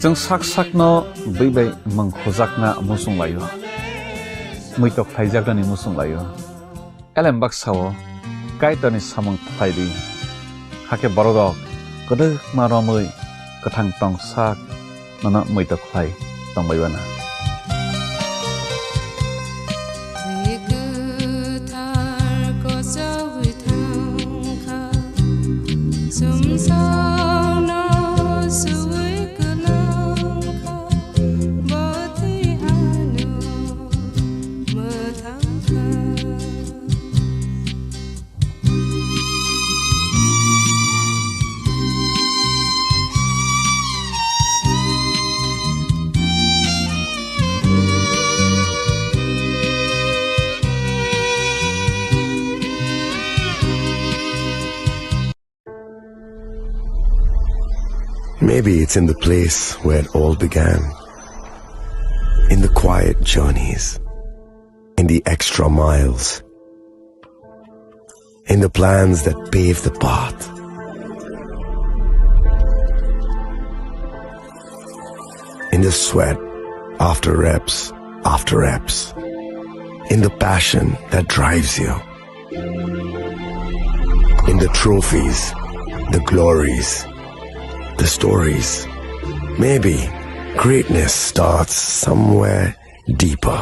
जों sak no by mangkhojakna musung layo muitok thaijakani musung layo elembak sao kaitani samung thaidi hake borok kodok maromui kathang tong sak nana muitok thai tongbaibana Maybe it's in the place where it all began. In the quiet journeys. In the extra miles. In the plans that pave the path. In the sweat after reps. In the passion that drives you. In the trophies, the glories, the stories. Maybe greatness starts somewhere deeper.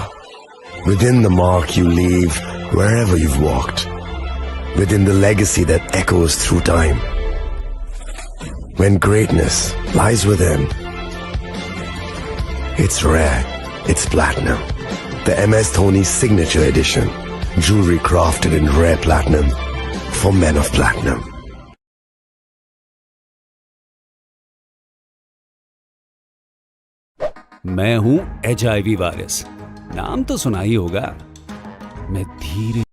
Within the mark you leave wherever you've walked. Within the legacy that echoes through time. When greatness lies within, it's rare, it's platinum. The MS Dhoni Signature Edition. Jewelry crafted in rare platinum for men of platinum. मैं हूं HIV virus, नाम तो सुना ही होगा। मैं धीरे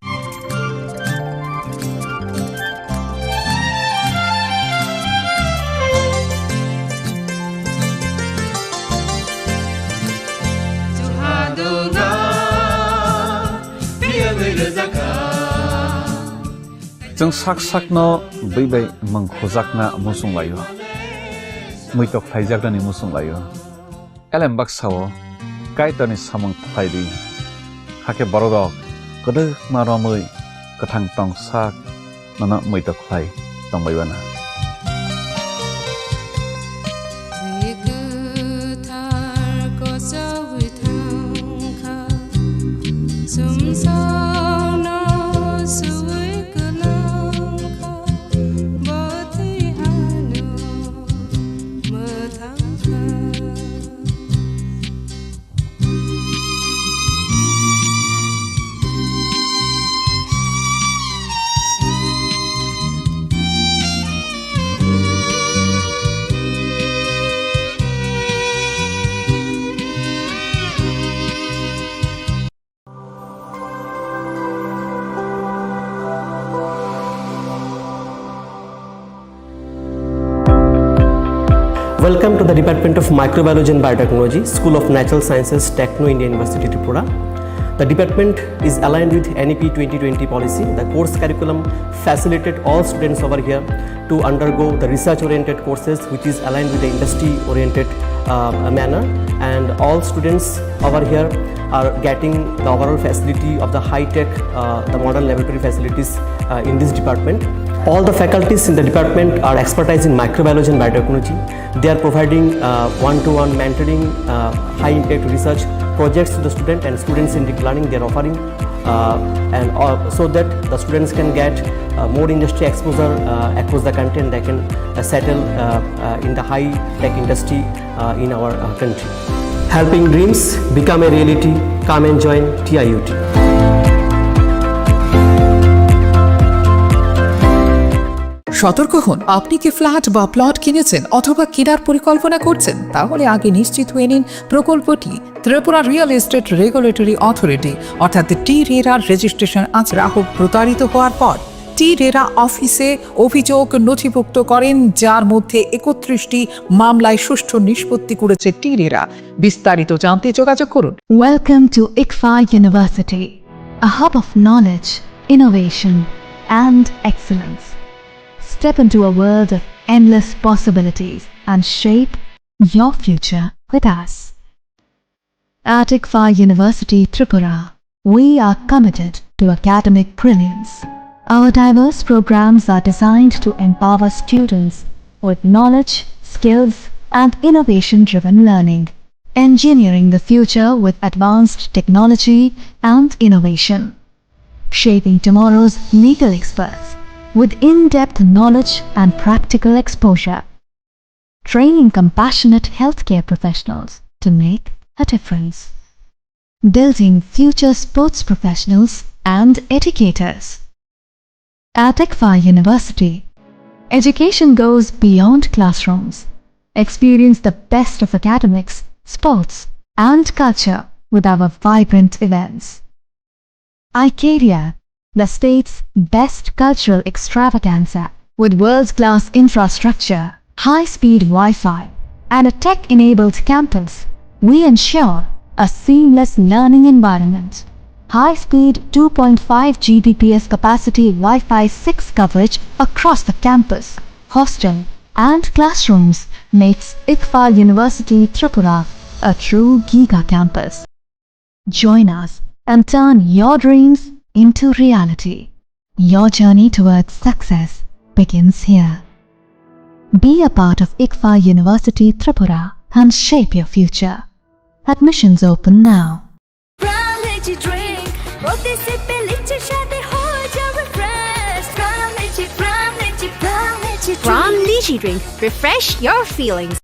जों sak no by mangkhojakna musung layo muitok thaijakani musung layo elembak sao kaitani samung thaidi hake borok kodok maromui kathang tong sak nana muitok thai tongbaibana Welcome to the Department of Microbiology and Biotechnology, School of Natural Sciences, Techno India University, Tripura. The department is aligned with NEP 2020 policy. The course curriculum facilitated all students over here to undergo the research-oriented courses, which is aligned with the industry-oriented manner. And all students over here are getting the overall facility of the high-tech, the modern laboratory facilities in this department. All the faculties in the department are expertise in microbiology and biotechnology. They are providing one-to-one mentoring, high-impact research projects to the student, and students in deep learning they are offering, so that the students can get more industry exposure across the country, and they can settle in the high-tech industry in our country. Helping dreams become a reality. Come and join TIUT. সতর্ক হন, আপনি কি flat বা plot কিনেছেন অথবা কেনার পরিকল্পনা করছেন, তাহলে আগে নিশ্চিত হয়ে নিন প্রকল্পটি Tripura real estate regulatory authority অর্থাৎ টি-রেরার রেজিস্ট্রেশন আছে। গ্রাহক প্রতারিত হওয়ার পর টি-রেরা অফিসে অভিযোগ নথিভুক্ত করেন, যার মধ্যে 31টি মামলায় সুষ্ঠু নিষ্পত্তি করেছে টি-রেরা। বিস্তারিত জানতে যোগাযোগ করুন। Welcome to ICFA University, a hub of knowledge, innovation and excellence. Step into a world of endless possibilities and shape your future with us. At ICFA University, Tripura, we are committed to academic brilliance. Our diverse programs are designed to empower students with knowledge, skills, and innovation-driven learning, engineering the future with advanced technology and innovation, shaping tomorrow's legal experts with in-depth knowledge and practical exposure, training compassionate healthcare professionals to make a difference, building future sports professionals and educators. At ICFA University, education goes beyond classrooms. Experience the best of academics, sports, and culture with our vibrant events. Icaria, the state's best cultural extravaganza, with world-class infrastructure, high-speed Wi-Fi, and a tech-enabled campus, we ensure a seamless learning environment. High-speed 2.5 Gbps capacity Wi-Fi 6 coverage across the campus, hostel, and classrooms makes ICFA University Tripura a true giga campus. Join us and turn your dreams into reality. Your journey towards success begins here. Be a part of ICFA University Tripura and shape your future. Admissions open now. From Lychee Drink, refresh your feelings.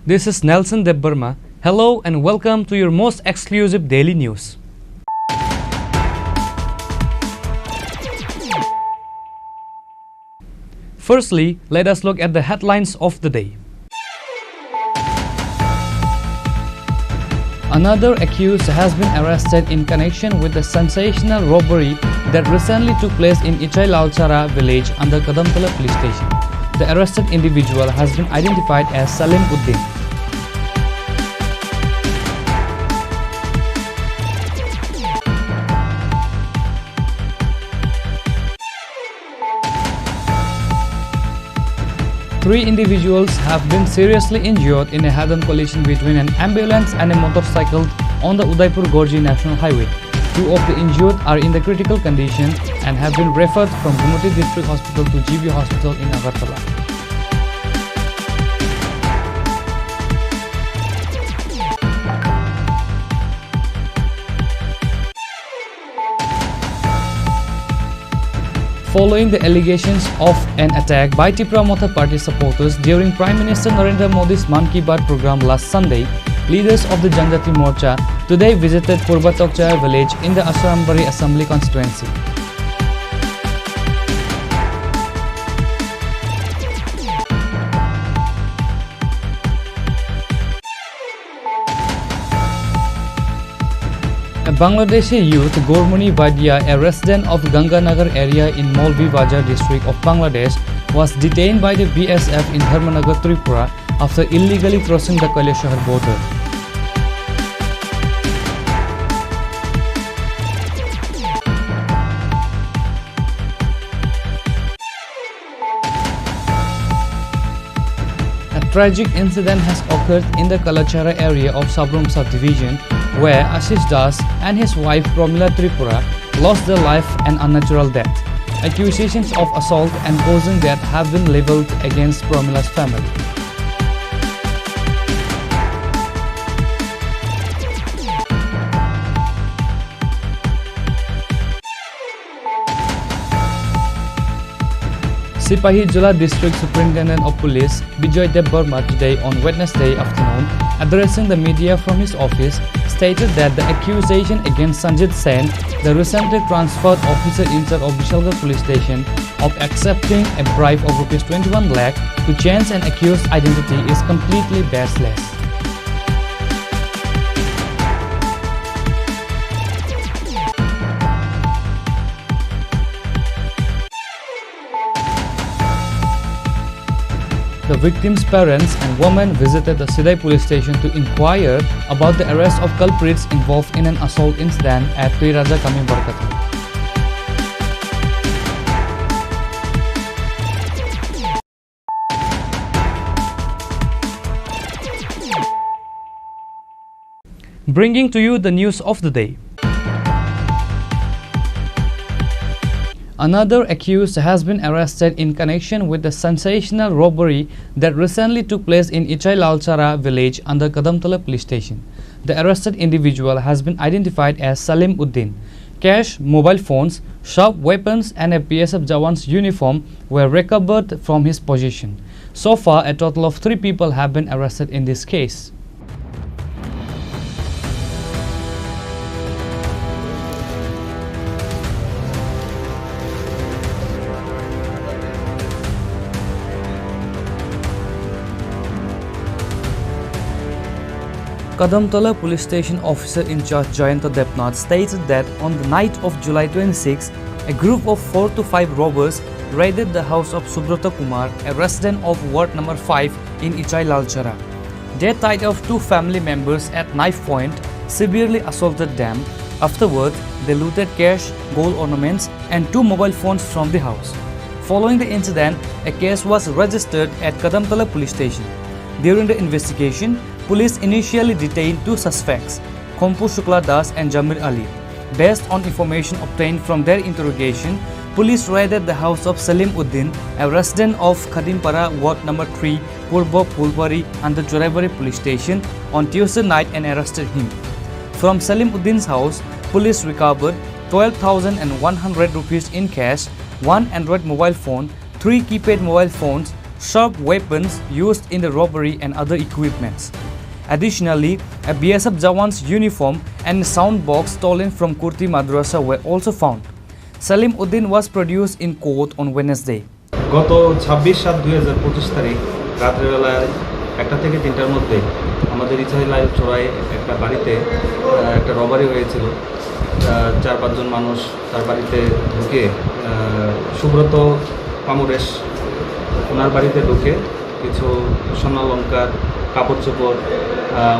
This is Nelson Debbarma. Hello and welcome to your most exclusive daily news. Firstly, let us look at the headlines of the day. Another accused has been arrested in connection with the sensational robbery that recently took place in Ichai Lalchara village under Kadampala police station. The arrested individual has been identified as Salim Uddin. Three individuals have been seriously injured in a head-on collision between an ambulance and a motorcycle on the Udaipur-Gorji National Highway. Two of the injured are in the critical condition and have been referred from Gumati District Hospital to GB Hospital in Agartala. Following the allegations of an attack by Tripura Motha Party supporters during Prime Minister Narendra Modi's Man Ki Baat program last Sunday, leaders of the Janjati Morcha today visited Purba Tokchaya village in the Asarambari Assembly constituency. A Bangladeshi youth, Gormuni Vadia, a resident of Ganganagar area in Molvi Bajar district of Bangladesh, was detained by the BSF in Dharmanagar, Tripura after illegally crossing the Kailashahar border. A tragic incident has occurred in the Kalachara area of Sabrum subdivision, where Ashish Das and his wife Promila Tripura lost their life an unnatural death. Accusations of assault and causing death have been leveled against Promila's family. Sipahijola District Superintendent of Police Bijoy Dev Burma today on Wednesday afternoon, addressing the media from his office, stated that the accusation against Sanjit Sen, the recently transferred officer in charge of Vishalgarh police station, of accepting a bribe of ₹21 lakh to change an accused identity is completely baseless. The victim's parents and woman visited the Sidai police station to inquire about the arrest of culprits involved in an assault incident at Tui Raja Kami Barkatu. Bringing to you the news of the day. Another accused has been arrested in connection with the sensational robbery that recently took place in Ichai Lalchara village under Kadamtala police station. The arrested individual has been identified as Salim Uddin. Cash, mobile phones, sharp weapons and a BSF Jawan's uniform were recovered from his possession. So far, a total of 3 people have been arrested in this case. Kadamtala police station officer in charge Jayanta Depnath stated that on the night of July 26, a group of 4 to 5 robbers raided the house of Subrata Kumar, a resident of ward number 5 in Ichai Lalchara. They tied off 2 family members at knife point, severely assaulted them. Afterwards, they looted cash, gold ornaments and 2 mobile phones from the house. Following the incident, a case was registered at Kadamtala police station. During the investigation, police initially detained 2 suspects, Kompu Shukla Das and Jamir Ali. Based on information obtained from their interrogation, police raided the house of Salim Uddin, a resident of Khadimpara, ward number 3, Purbo Pulpari under Choraibaड़ी police station on Tuesday night and arrested him. From Salim Uddin's house, police recovered 12,100 rupees in cash, 1 Android mobile phone, 3 keypad mobile phones, sharp weapons used in the robbery and other equipments. Additionally, a BSF Jawan's uniform and a sound box stolen from Kurti Madrasa were also found. Salim Uddin was produced in court on Wednesday. গত 26/7/2025 তারিখ রাত্রিবেলায় 1টা থেকে 3টার মধ্যে আমাদের ইছাই লালচড়ায় একটা বাড়িতে একটা robbery হয়েছিল। 4-5 জন মানুষ তার বাড়িতে ঢুকে সুব্রত কামরেশ ওনার বাড়িতে ঢুকে কিছু স্বর্ণালংকার, কাপড় চোপড়,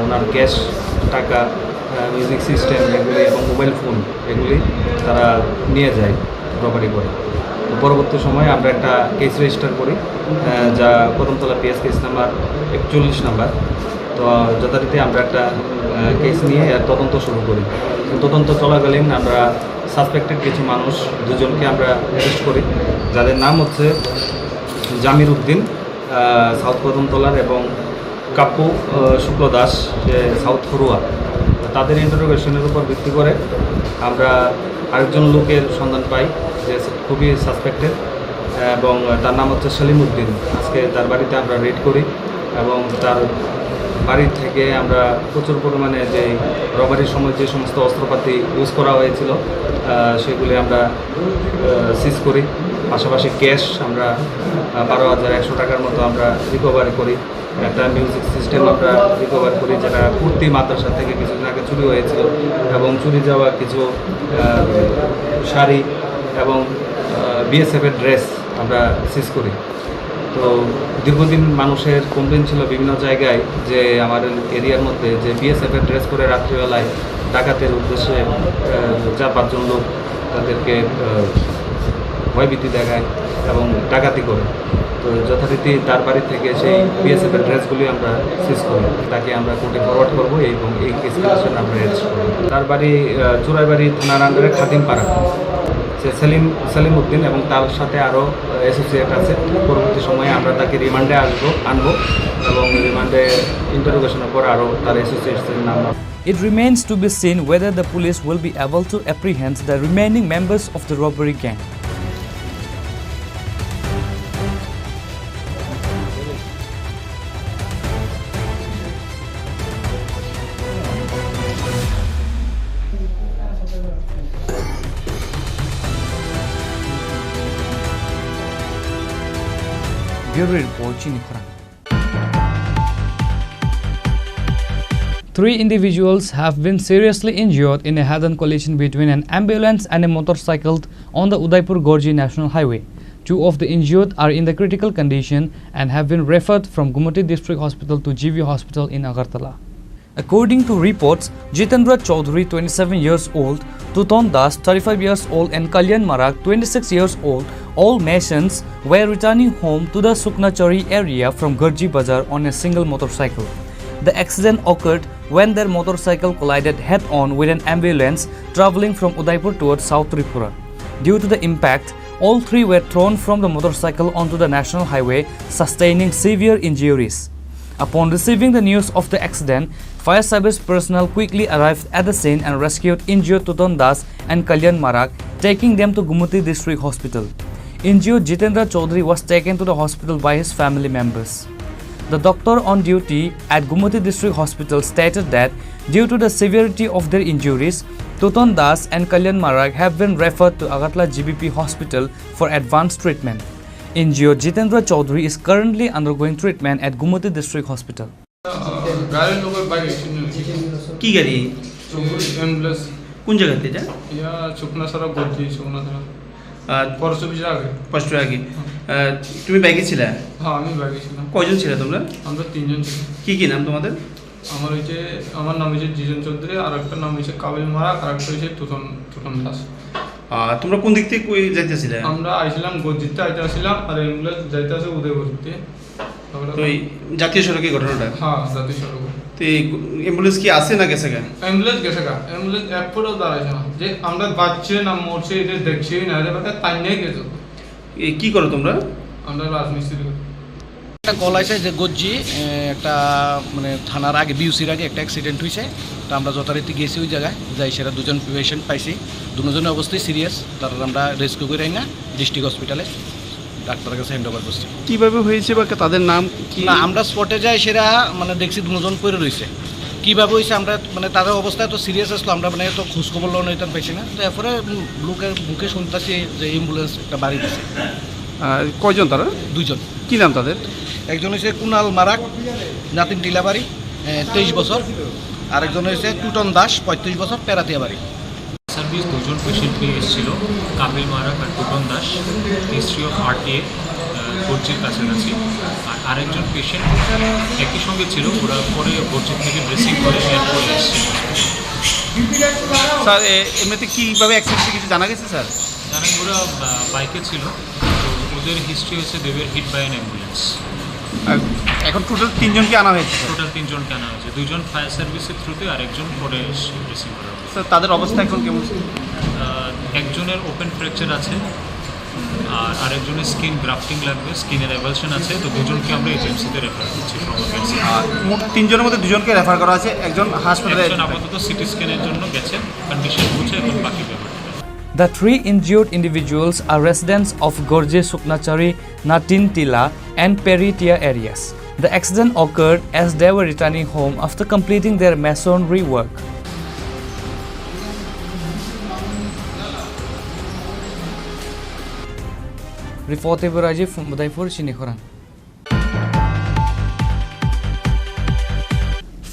ওনার ক্যাশ টাকা, মিউজিক সিস্টেম এগুলি এবং মোবাইল ফোন এগুলি তারা নিয়ে যায় রবারি করে। তো পরবর্তী সময়ে আমরা একটা কেস রেজিস্টার করি, যা Kadamtala PS case number 41 number. তো যথারীতি আমরা একটা কেস নিয়ে তদন্ত শুরু করি। তদন্ত চলাকালীন আমরা সাসপেক্টেড কিছু মানুষ 2 জনকে আমরা অ্যারেস্ট করি, যাদের নাম হচ্ছে জামির উদ্দিন সাউথ কদমতলার এবং কাপ্পু শুক্ল দাস সাউথ খরুয়া। তাদের ইন্টারোগেশনের উপর ভিত্তি করে আমরা আরেকজন লোকের সন্ধান পাই যে খুবই সাসপেক্টেড এবং তার নাম হচ্ছে সালিম উদ্দিন। আজকে তার বাড়িতে আমরা রেড করি এবং তার বাড়ি থেকে আমরা প্রচুর পরিমাণে যে রবারির সময় যে সমস্ত অস্ত্রপাতি ইউজ করা হয়েছিল সেগুলি আমরা সিজ করি। পাশাপাশি ক্যাশ আমরা 12,100 টাকার মতো আমরা রিকভারি করি। একটা মিউজিক সিস্টেম আমরা রিকভার করি, যেটা কুর্তি মাদ্রাসা থেকে কিছুদিন আগে চুরি হয়েছিল, এবং চুরি যাওয়া কিছু শাড়ি এবং বিএসএফের ড্রেস আমরা সিজ করি। তো দীর্ঘদিন মানুষের কমপ্লেন ছিল বিভিন্ন জায়গায় যে আমাদের এরিয়ার মধ্যে যে বিএসএফের ড্রেস করে রাত্রিবেলায় ডাকাতের উদ্দেশ্যে 4-5 জন লোক তাদেরকে ভয়ভীতি দেখায় এবং ডাকাতি করে। তো যথারীতি তার বাড়ি থেকে সেই বিএসএফের ড্রেসগুলি আমরা সিজ করি, তাকে আমরা কোর্টে ফরওয়ার্ড করবো এবং এই কেস রিলেশন আমরা অ্যারেস্ট করব। তার বাড়ি চোরাইবাড়ি থানার আন্ডারে খাদিমপাড়া। সে সালিম উদ্দিন এবং তার সাথে আরও অ্যাসোসিয়েট আছে। পরবর্তী সময়ে আমরা তাকে রিমান্ডে আনবো এবং রিমান্ডে ইন্টারোগেশনের পর আরও তার অ্যাসোসিয়েটসের নাম। It remains to be seen whether the police will be able to apprehend the remaining members of the robbery gang. Bureau Report, Chini Khorang. 3 individuals have been seriously injured in a head-on collision between an ambulance and a motorcycle on the Udaipur-Gorji National Highway. 2 of the injured are in the critical condition and have been referred from Gumati District Hospital to GV Hospital in Agartala. According to reports, Jitendra Chaudhary, 27 years old, Tuton Das, 35 years old, and Kalyan Marak, 26 years old, all Masons, were returning home to the Suknachari area from Gorji Bazar on a single motorcycle. The accident occurred when their motorcycle collided head-on with an ambulance travelling from Udaipur towards South Tripura. Due to the impact, all 3 were thrown from the motorcycle onto the national highway, sustaining severe injuries. Upon receiving the news of the accident, fire service personnel quickly arrived at the scene and rescued injured Tuton Das and Kalyan Marak, taking them to Gumati District Hospital. Injured Jitendra Chaudhary was taken to the hospital by his family members. The doctor on duty at Gumati District Hospital stated that due to the severity of their injuries, Tuton Das and Kalyan Marak have been referred to Agartala GBP Hospital for advanced treatment. Injured Jitendra Chaudhary is currently undergoing treatment at Gumati District Hospital. কি গাড়ি এমব্লেস কোন জায়গাতে এটা ইয়া শুকনা সারা গজি শুকনা সারা পরশ অফিসের আগে ফার্স্ট আগে তুমি বাইকে ছিলে হ্যাঁ আমি বাইকে ছিলাম কয়জন ছিলে তোমরা আমরা 3 জন ছিলাম কি কি নাম তোমাদের আমার নাম হচ্ছে জিজন চৌধুরী আর একটা নাম হচ্ছে কাবিল মারাক আর একটা হচ্ছে তুতন দাস তোমরা কোন দিক থেকে কই যাইতেছিলে আমরা আইছিলাম গজিতে আইতাছিলাম আর এমব্লেস যাইতাছে উদয়পুরতে তো এই জাতীয় সড়কে ঘটনাটা হ্যাঁ জাতীয় সড়ক তো অ্যাম্বুলেন্স কি আছে না গেছে গা অ্যাম্বুলেন্স গেছে গা অ্যাম্বুলেন্স এরপরও দাঁড়াইছে না যে আমরা বাচ্চা না মরছে এটা দেখছি না রে বাটা তাই নাই গেছে কি করো তোমরা আমরা রাজমিস্ত্রি করি একটা কল আছে যে গজ্জি একটা মানে থানার আগে বিউসির আগে একটা অ্যাক্সিডেন্ট হয়েছে তা আমরা যথারীতি গেছি ওই জায়গায় যাই সেটা 2 জন পেশেন্ট পাইছি দুজনের অবস্থায় সিরিয়াস তারা আমরা রেস্কিউ করে না ডিস্ট্রিক্ট হসপিটালে ডাক্তারের কাছে হ্যান্ড ওভার করছি কীভাবে হয়েছে বা তাদের নাম কি না আমরা স্পটে যাই সেটা মানে দেখছি 2 জন পড়ে রয়েছে কীভাবে হয়েছে আমরা মানে তাদের অবস্থায় তো সিরিয়াস আসলো আমরা মানে তো খোঁজখবর লোন নিতাম পাইছি না তো এরপরে লোকের মুখে শুনতেছি যে অ্যাম্বুলেন্স একটা বাড়ি দিচ্ছে কয়জন তারা 2 জন কী নাম তাদের একজন হচ্ছে কুনাল মারাক নাতিন টিলাবাড়ি 23 বছর আরেকজন হচ্ছে টুটন দাস 35 বছর পেরাতিয়া বাড়ি সার্ভিস 2 জন পেশেন্ট নিয়ে এসেছিল কাবিল মারাক আর Tutan Das history of RTA গর্জির কাছাকাছি আর আরেকজন পেশেন্ট একই সঙ্গে ছিল ওরা পরে গর্জির থেকে ড্রেসিং করে এয়ারপোর্টে এসেছিল স্যার এমনিতে কীভাবে অ্যাক্সিডেন্ট কিছু জানা গেছে স্যার জানেন ওরা বাইকে ছিল তো ওদের হিস্ট্রি হচ্ছে they were hit by an ambulance এখন টোটাল 3 জনকে আনা হয়েছে টোটাল 3 জনকে আনা হয়েছে 2 জন ফায়ার সার্ভিসের থ্রুতে আর একজন পরে ড্রেসিং করা হয়েছে স্যার তাদের অবস্থা এখন কেমন একজনের ওপেন ফ্র্যাকচার আছে আর আরেকজনের স্কিন গ্রাফটিং লাগবে স্কিনের অ্যাভালশন আছে তো 2 জনকে আমরা এজেন্সিতে রেফার করছি মোট 3 জনের মধ্যে 2 জনকে রেফার করা আছে একজন হাসপাতালে আপাতত সিটি স্ক্যানের জন্য গেছেন কন্ডিশন বুঝে এখন বাকি ব্যাপার The 3 injured individuals are residents of Gorje Suknachari, Natin Tila and Peritia areas. The accident occurred as they were returning home after completing their masonry work. Reported by Rajiv from Udaipur, Chini Khorang.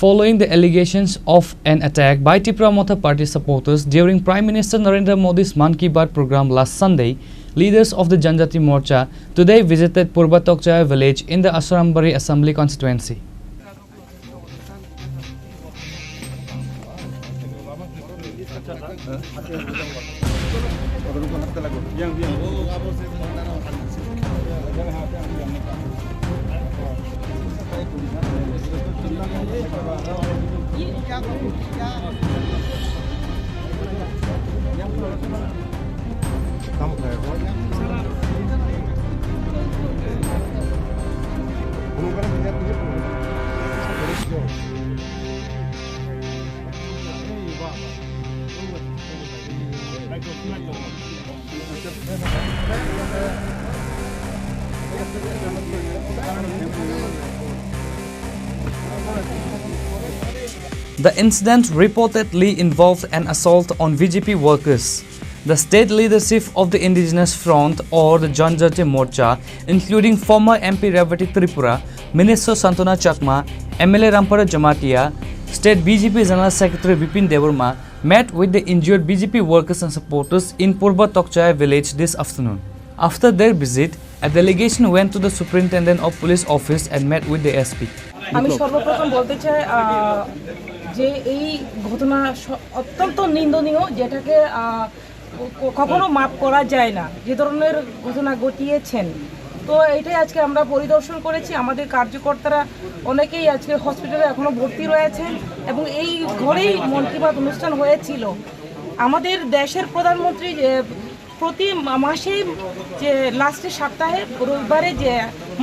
Following the allegations of an attack by Tripura Motha Party supporters during Prime Minister Narendra Modi's Man Ki Baat program last Sunday, leaders of the Janjati Morcha today visited Purba Tokchaya village in the Asarambari Assembly constituency. The incident reportedly involved an assault on VGP workers. the state leadership of the Indigenous Front or the Janjati Morcha, including former MP Robbery Tripura, Minister Santona Chakma, MLA Rampara Jamatia, State BJP General Secretary Bipin Devarma, met with the injured BJP workers and supporters in Purba Tokchaya village this afternoon. After their visit, a delegation went to the Superintendent of Police Office and met with the SP. আমি সর্বপ্রথম বলতে চাই যে এই ঘটনা অত্যন্ত নিন্দনীয়, যেটাকে কখনো মাপ করা যায় না, যে ধরনের ঘটনা ঘটিয়েছেন। তো এইটাই আজকে আমরা পরিদর্শন করেছি। আমাদের কার্যকর্তারা অনেকেই আজকে হসপিটালে এখনও ভর্তি রয়েছেন এবং এই ঘরেই মন কি বাত অনুষ্ঠান হয়েছিল। আমাদের দেশের প্রধানমন্ত্রী প্রতি মাসেই যে লাস্টের সপ্তাহে রবিবারে যে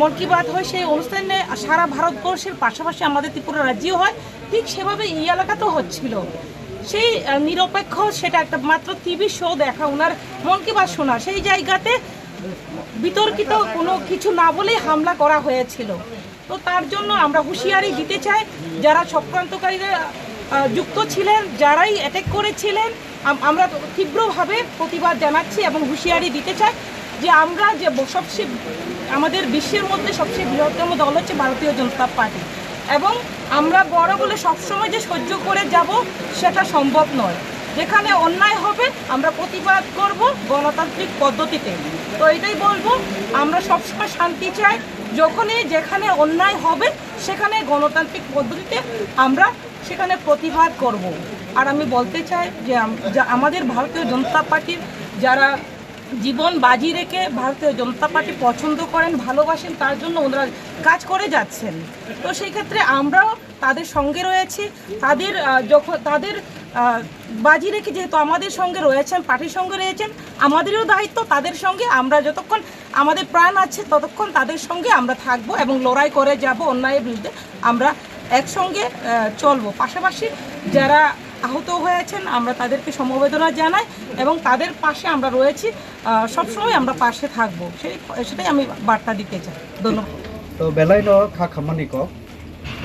মন কি বাত হয়, সেই অনুষ্ঠানে সারা ভারতবর্ষের পাশাপাশি আমাদের ত্রিপুরা রাজ্যেও হয়, ঠিক সেভাবে এই এলাকাতেও হচ্ছিল। সেই নিরপেক্ষ সেটা একটা মাত্র টিভি শো দেখা, ওনার মন কি বাত শোনা, সেই জায়গাতে বিতর্কিত কোনো কিছু না বলেই হামলা করা হয়েছিল। তো তার জন্য আমরা হুঁশিয়ারি দিতে চাই, যারা চক্রান্তকারীরা যুক্ত ছিলেন, যারাই অ্যাটাক করেছিলেন, আমরা তীব্রভাবে প্রতিবাদ জানাচ্ছি এবং হুঁশিয়ারি দিতে চাই যে আমরা যে সবচেয়ে আমাদের বিশ্বের মধ্যে সবচেয়ে বৃহত্তম দল হচ্ছে ভারতীয় জনতা পার্টি, এবং আমরা বড় বলে সবসময় যে সহ্য করে যাব সেটা সম্ভব নয়। যেখানে অন্যায় হবে আমরা প্রতিবাদ করব গণতান্ত্রিক পদ্ধতিতে। তো এটাই বলবো, আমরা সবসময় শান্তি চাই, যখনই যেখানে অন্যায় হবে সেখানে গণতান্ত্রিক পদ্ধতিতে আমরা সেখানে প্রতিবাদ করব। আর আমি বলতে চাই যে আমাদের ভারতীয় জনতা পার্টির যারা জীবন বাজি রেখে ভারতীয় জনতা পার্টি পছন্দ করেন, ভালোবাসেন, তার জন্য ওনারা কাজ করে যাচ্ছেন। তো সেই ক্ষেত্রে আমরাও তাদের সঙ্গে রয়েছি। তাদের যখন তাদের বাজি রেখে যেহেতু আমাদের সঙ্গে রয়েছেন, পার্টির সঙ্গে রয়েছেন, আমাদেরও দায়িত্ব তাদের সঙ্গে আমরা যতক্ষণ আমাদের প্রাণ আছে ততক্ষণ তাদের সঙ্গে আমরা থাকবো এবং লড়াই করে যাব অন্যায়ের বিরুদ্ধে। আমরা একসঙ্গে চলবো। পাশাপাশি যারা আহত হয়েছেন আমরা তাদেরকে সমবেদনা জানাই এবং তাদের পাশে আমরা রয়েছি, সবসময় আমরা পাশে থাকবো, সেটাই আমি বার্তা দিতে চাই। ধন্যবাদ। তো বেলাইন খা খামানিক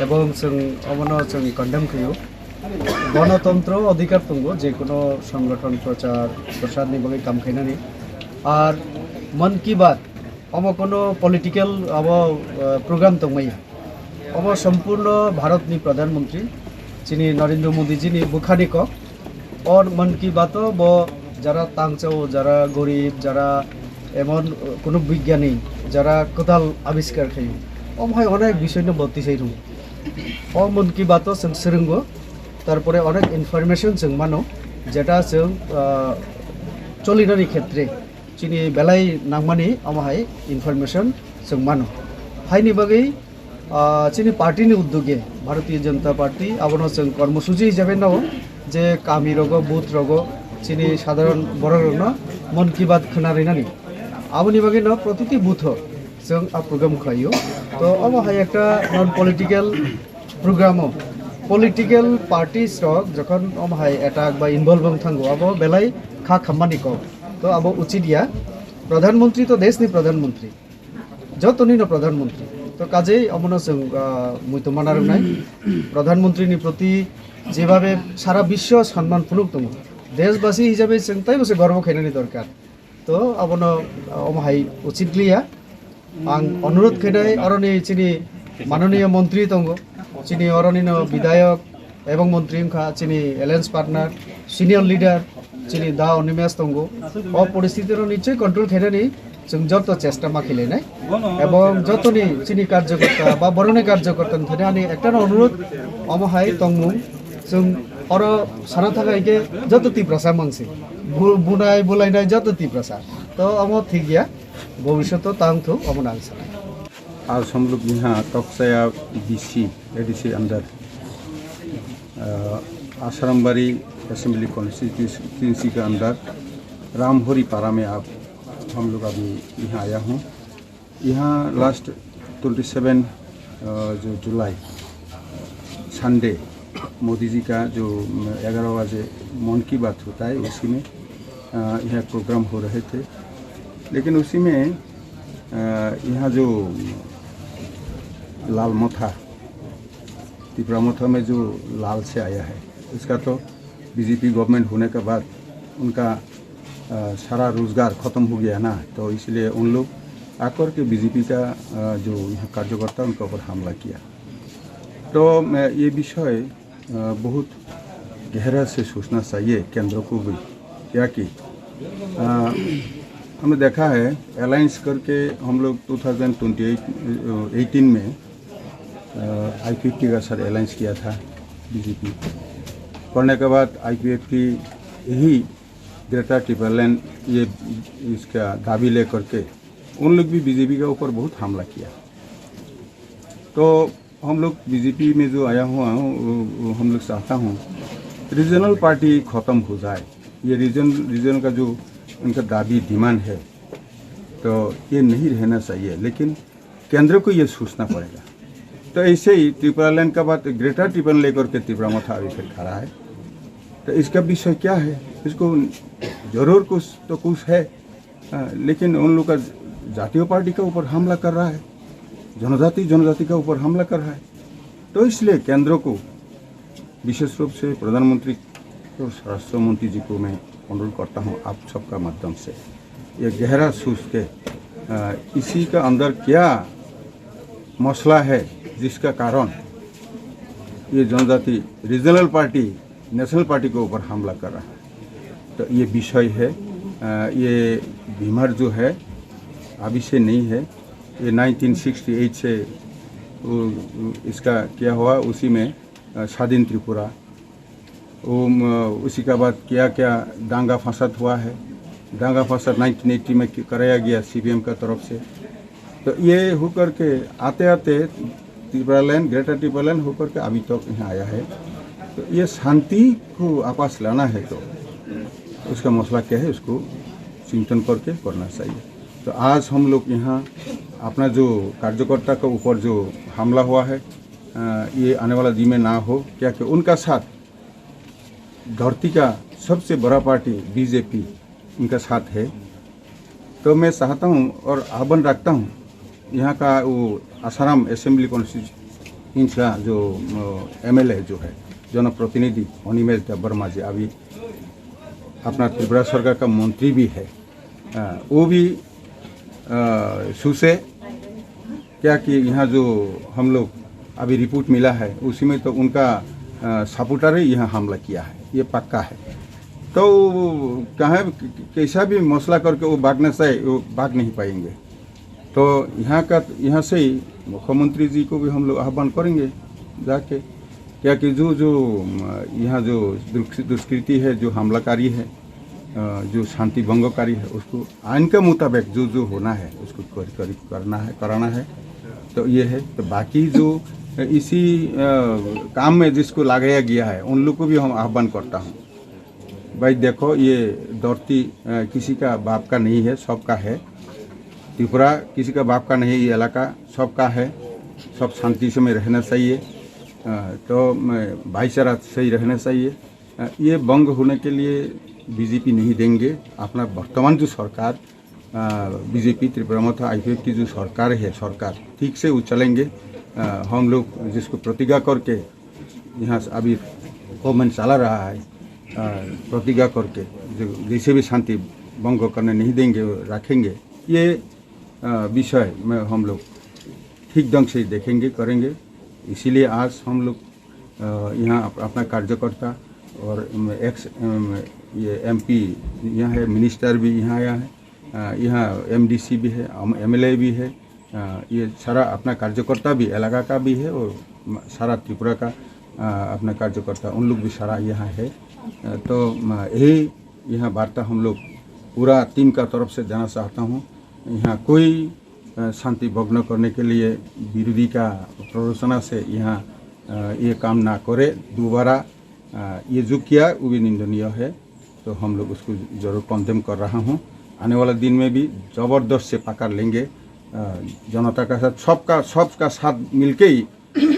এবং जों अमनो जों कन्डेम खयो गणतंत्र अधिकार दंगो जे कोनो संगठन प्रचार प्रसारनि बागै काम खायनानि आर मन की बात अम कोनो पलिटिकल अब प्रोग्राम दंमैया अब सम्पूर्ण भारतनि प्रधानमंत्री चिनी नरेंद्र मोदी जी बुखानी को और मन की बात ब जरा तांगचौ जरा गरीब जरा एमन कोनो विज्ञानी जरा कोदाल आविष्कार खायो अमहाय अनेक विषय बत्ती चाइरु अ मन की बात जों सोलोंगो तारपरे अनेक इनफरमेशन जों मानो जेटा जों चलिनायनि क्षेत्रे चिनी बेलाय नांगमानि अमहाय इनफरमेशन जों मानो हायनि बागै चिनी पार्टीनि उद्योगे भारतीय जनता पार्टी आबनो जों कर्मसूची हिसाबै नाव जे कामी रग बुथ रग चिनी साधारण बर रगनो मन की बात खोनारैनानि आबनि बागै न प्रतिटी बुथ जों प्रोग्राम खायो तो अमहाय एक non political program political party रक जखन अमहाय एटाक बा इनभल्व थांगो अब बेलाय खा खामानि को तो अब उचित या प्रधानमंत्री तो देशनि प्रधानमंत्री जतनि न प्रधानमंत्री तो काजे अमनो जों मुइतो माना रोंनाय प्रधानमंत्री प्रति जेभाबे सारा विश्व सम्मान फुनुक दङ देशवासी हिसाबै जों ताइ मोनसे गर्व खायनायनि दरकार तो अबनो अमहाय उचित लिया आं अनुरोध खायनाय अरनि चिनी माननीय मंत्री दङ चिनी अरनि विधायक एवं मंत्री खा चिनी एलायंस पार्टनार सिनियर लीडर चिनी दा अनिमेश दङ अ परिस्थितिर निश्चय कंट्रोल खायनानै जों जत चेष्टा माखिलायनाय एवं जतनि चिनी कार्यकर्ता बा बरनि कार्यकर्ता थानानै एकटा अनुरोध अमहाय तंगमु जों अर साना थाखायके जत ती प्रसा मांगसे बुनाय बुलायनाय जत ती प्रसा तो अम ठीक गया भविष्यत तांथो अमन आंसा आज हम लोग यहाँ टक्साया बीसी एडीसी अंदर आश्रमबाड़ी असेंबली कॉन्स्टिट्यूंसी के अंदर रामहोरी पारा में आप हम लोग अभी यहाँ आया हूँ। यहाँ लास्ट 27 जो जुलाई संडे मोदी जी का जो 11 बजे मन की बात होता है उसी में यह प्रोग्राम हो रहे थे, लेकिन उसी में यहाँ जो लाल मोथा त्रिपुरा मोथा में जो लाल से आया है उसका तो बीजेपी गवर्नमेंट होने के बाद उनका सारा रोजगार ख़त्म हो गया ना, तो इसलिए उन लोग आकर के बीजेपी का जो यहाँ कार्यकर्ता उनके ऊपर हमला किया। तो ये विषय बहुत गहरा से सोचना चाहिए केंद्र को भी, क्या कि हमने देखा है अलायंस करके हम लोग 2018 में I-50 का साथ अलायंस किया था बीजेपी। करने के बाद I-50 यही ग्रेटर ट्रिपल ये इसका दाबी ले करके उन लोग भी बीजेपी के ऊपर बहुत हमला किया। तो हम लोग बीजेपी में जो आया हुआ हूँ, हम लोग चाहता हूँ रीजनल पार्टी ख़त्म हो जाए। ये रीजन का जो उनका दाबी डिमांड है, तो ये नहीं रहना चाहिए, लेकिन केंद्र को ये सोचना पड़ेगा। तो ऐसे ही त्रिपुरा लैंड का बात ग्रेटर ट्रिपल लेकर के त्रिपुरा मथा अभी फिर खड़ा है। तो इसका विषय क्या है, इसको जरूर कुछ है, लेकिन उन लोग का जातीय पार्टी के ऊपर हमला कर रहा है, जनजाति के ऊपर हमला कर रहा है। तो इसलिए केंद्र को विशेष रूप से प्रधानमंत्री और राष्ट्र मंत्री जी को मैं अनुरोध करता हूँ आप सबका माध्यम से ये गहरा सोच के इसी का अंदर क्या मसला है जिसका कारण ये जनजाति रीजनल पार्टी नेशनल पार्टी के ऊपर हमला कर रहा है। तो ये विषय है, ये बीमार जो है अभी से नहीं है, ये 1968 से इसका क्या हुआ, उसी में स्वाधीन त्रिपुरा, उसी के बाद क्या क्या दांगा फसाद हुआ है। दांगा फसाद 1980 में कराया गया CPM का तरफ से। तो ये होकर के आते आते Tripura land greater Tripura land होकर के अभी तक यहाँ आया है। तो ये शांति को आपस लाना है, तो उसका मसला क्या है उसको चिंतन करके करना चाहिए। तो आज हम लोग यहाँ अपना जो कार्यकर्ता के ऊपर जो हमला हुआ है, ये आने वाला दिन में ना हो, क्या कि उनका साथ धरती का सबसे बड़ा पार्टी बीजेपी उनका साथ है। तो मैं चाहता हूँ और आह्वान रखता हूँ यहाँ का वो आसाराम असेंबली कॉन्स्टिट्यूंसी का जो MLA जो है जनप्रतिनिधि अनिमेश वर्मा जी, अभी अपना त्रिपुरा सरकार का मंत्री भी है, वो भी सुसे क्या कि यहाँ जो हम लोग अभी रिपोर्ट मिला है उसी में तो उनका सपोर्टर ही यहाँ हमला किया है, ये पक्का है। तो कहाँ कैसा भी मसला करके वो भागना चाहिए, वो भाग नहीं पाएंगे। तो यहाँ से ही मुख्यमंत्री जी को भी हम लोग आह्वान करेंगे जाके, क्या कि जो यहाँ जो दुष्कृति है, जो हमलाकारी है, जो शांति भंगकारी है, उसको आइन के मुताबिक जो होना है उसको कराना है। तो ये है। तो बाकी जो इसी काम में जिसको लगाया गया है उन लोग को भी हम आह्वान करता हूँ, भाई देखो ये धरती किसी का बाप का नहीं है, सबका है। त्रिपुरा किसी का बाप का नहीं, ये इलाका सबका है, सब शांति से में रहना चाहिए। तो भाईचारा सही रहना चाहिए। ये भंग होने के लिए बीजेपी नहीं देंगे। अपना वर्तमान जो सरकार बीजेपी त्रिपुरा मथा I-50 की जो सरकार है, सरकार ठीक से वो चलेंगे। हम लोग जिसको प्रतिज्ञा करके यहाँ अभी गवर्नमेंट चला रहा है, प्रतिज्ञा करके जो जैसे भी शांति भंग करने नहीं देंगे, रखेंगे। ये विषय में हम लोग ठीक ढंग से देखेंगे, करेंगे। इसीलिए आज हम लोग यहाँ अपना कार्यकर्ता और ये MP यहाँ है, मिनिस्टर भी यहाँ आया है, यहाँ MDC भी है, MLA भी है, ये सारा अपना कार्यकर्ता भी इलाका का भी है और सारा त्रिपुरा का अपना कार्यकर्ता उन लोग भी सारा यहाँ है। तो यही यहाँ वार्ता हम लोग पूरा टीम का तरफ से जाना चाहता हूँ। यहाँ कोई शांति भंग करने के लिए विरोधी का प्ररोचना से यहाँ ये काम ना करे दोबारा। ये जो किया वो भी निंदनीय है, तो हम लोग उसको जरूर कंडेम कर रहा हूँ। आने वाला दिन में भी ज़बरदस्त से पकड़ लेंगे जनता का साथ, सबका साथ मिलके ही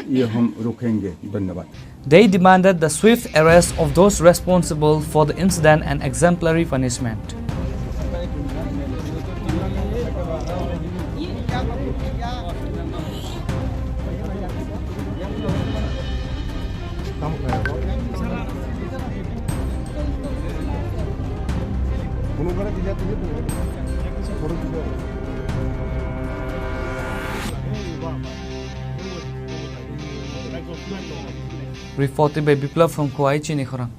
ये हम रोकेंगे। धन्यवाद। They demanded the swift arrest of those responsible for the incident and exemplary punishment. Reported by Biplav from Kauai, Chini Khorang.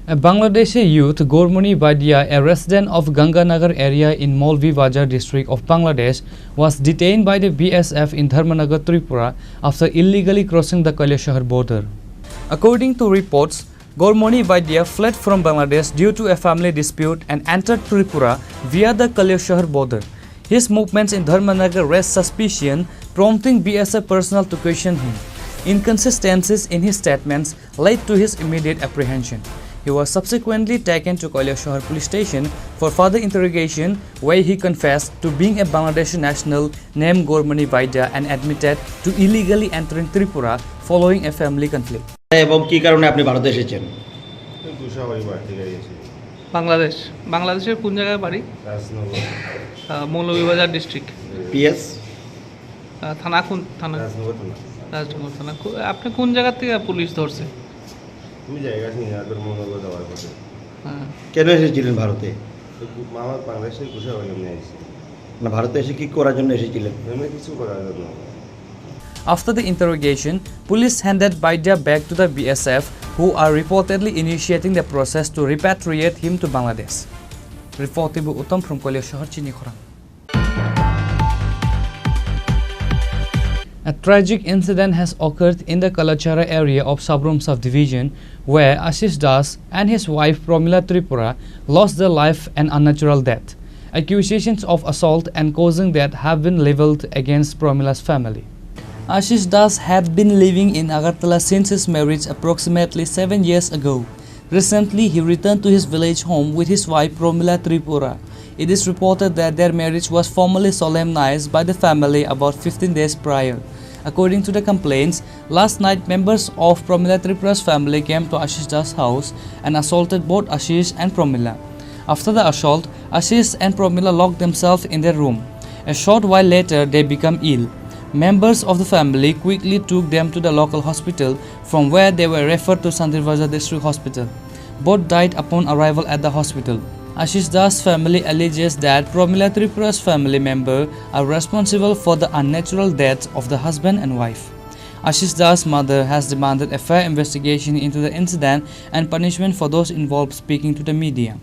A Bangladeshi youth, Gormoni Baidia, a resident of Ganganagar area in Molvi district of Bangladesh, was detained by the BSF in Dharmanagar, Tripura after illegally crossing the Kailashahar border. According to reports, Gormoni Baidia fled from Bangladesh due to a family dispute and entered Tripura via the Kailashahar border. His movements in Dharmanagar raised suspicion, prompting BSF personnel to question him. Inconsistencies in his statements led to his immediate apprehension. He was subsequently taken to Kailashahar police station for further interrogation, where he confessed to being a Bangladeshi national named Gormoni Baidia and admitted to illegally entering Tripura following a family conflict. এবং কি কারণে আপনি ভারতে এসেছেন? বাংলাদেশ। বাংলাদেশের কোন জায়গায় বাড়ি? মৌলভীবাজার ডিস্ট্রিক্ট। পিএস থানা কোন থানা? রাজনগর থানা। আপনি কোন জায়গা থেকে পুলিশ ধরছে? আমি জায়গা চিনি না, তোর মনোবল যাওয়ার পথে। কেন এসেছিলেন ভারতে? আমার বাংলাদেশের কুশাবাড়ি নিয়ে এসেছি। না, ভারতে এসে কি করার জন্য এসেছিলেন? আমি কিছু করার জন্য। After the interrogation, police handed Baidia back to the BSF, who are reportedly initiating the process to repatriate him to Bangladesh. Reported by Uttam from Kailashahar, Chini Khorang. A tragic incident has occurred in the Kalachara area of Sabrum subdivision, where Ashish Das and his wife Promila Tripura lost their life an unnatural death. Accusations of assault and causing death have been leveled against Promila's family. Ashish Das had been living in Agartala since his marriage approximately 7 years ago. Recently, he returned to his village home with his wife Promila Tripura. It is reported that their marriage was formally solemnized by the family about 15 days prior. According to the complaints, last night members of Promila Tripura's family came to Ashish Das' house and assaulted both Ashish and Promila. After the assault, Ashish and Promila locked themselves in their room. A short while later, they became ill. Members of the family quickly took them to the local hospital, from where they were referred to Sandirvaja District Hospital. Both died upon arrival at the hospital. Ashish Das' family alleges that Promila Tripura's family members are responsible for the unnatural deaths of the husband and wife. Ashish Das' mother has demanded a fair investigation into the incident and punishment for those involved, speaking to the media.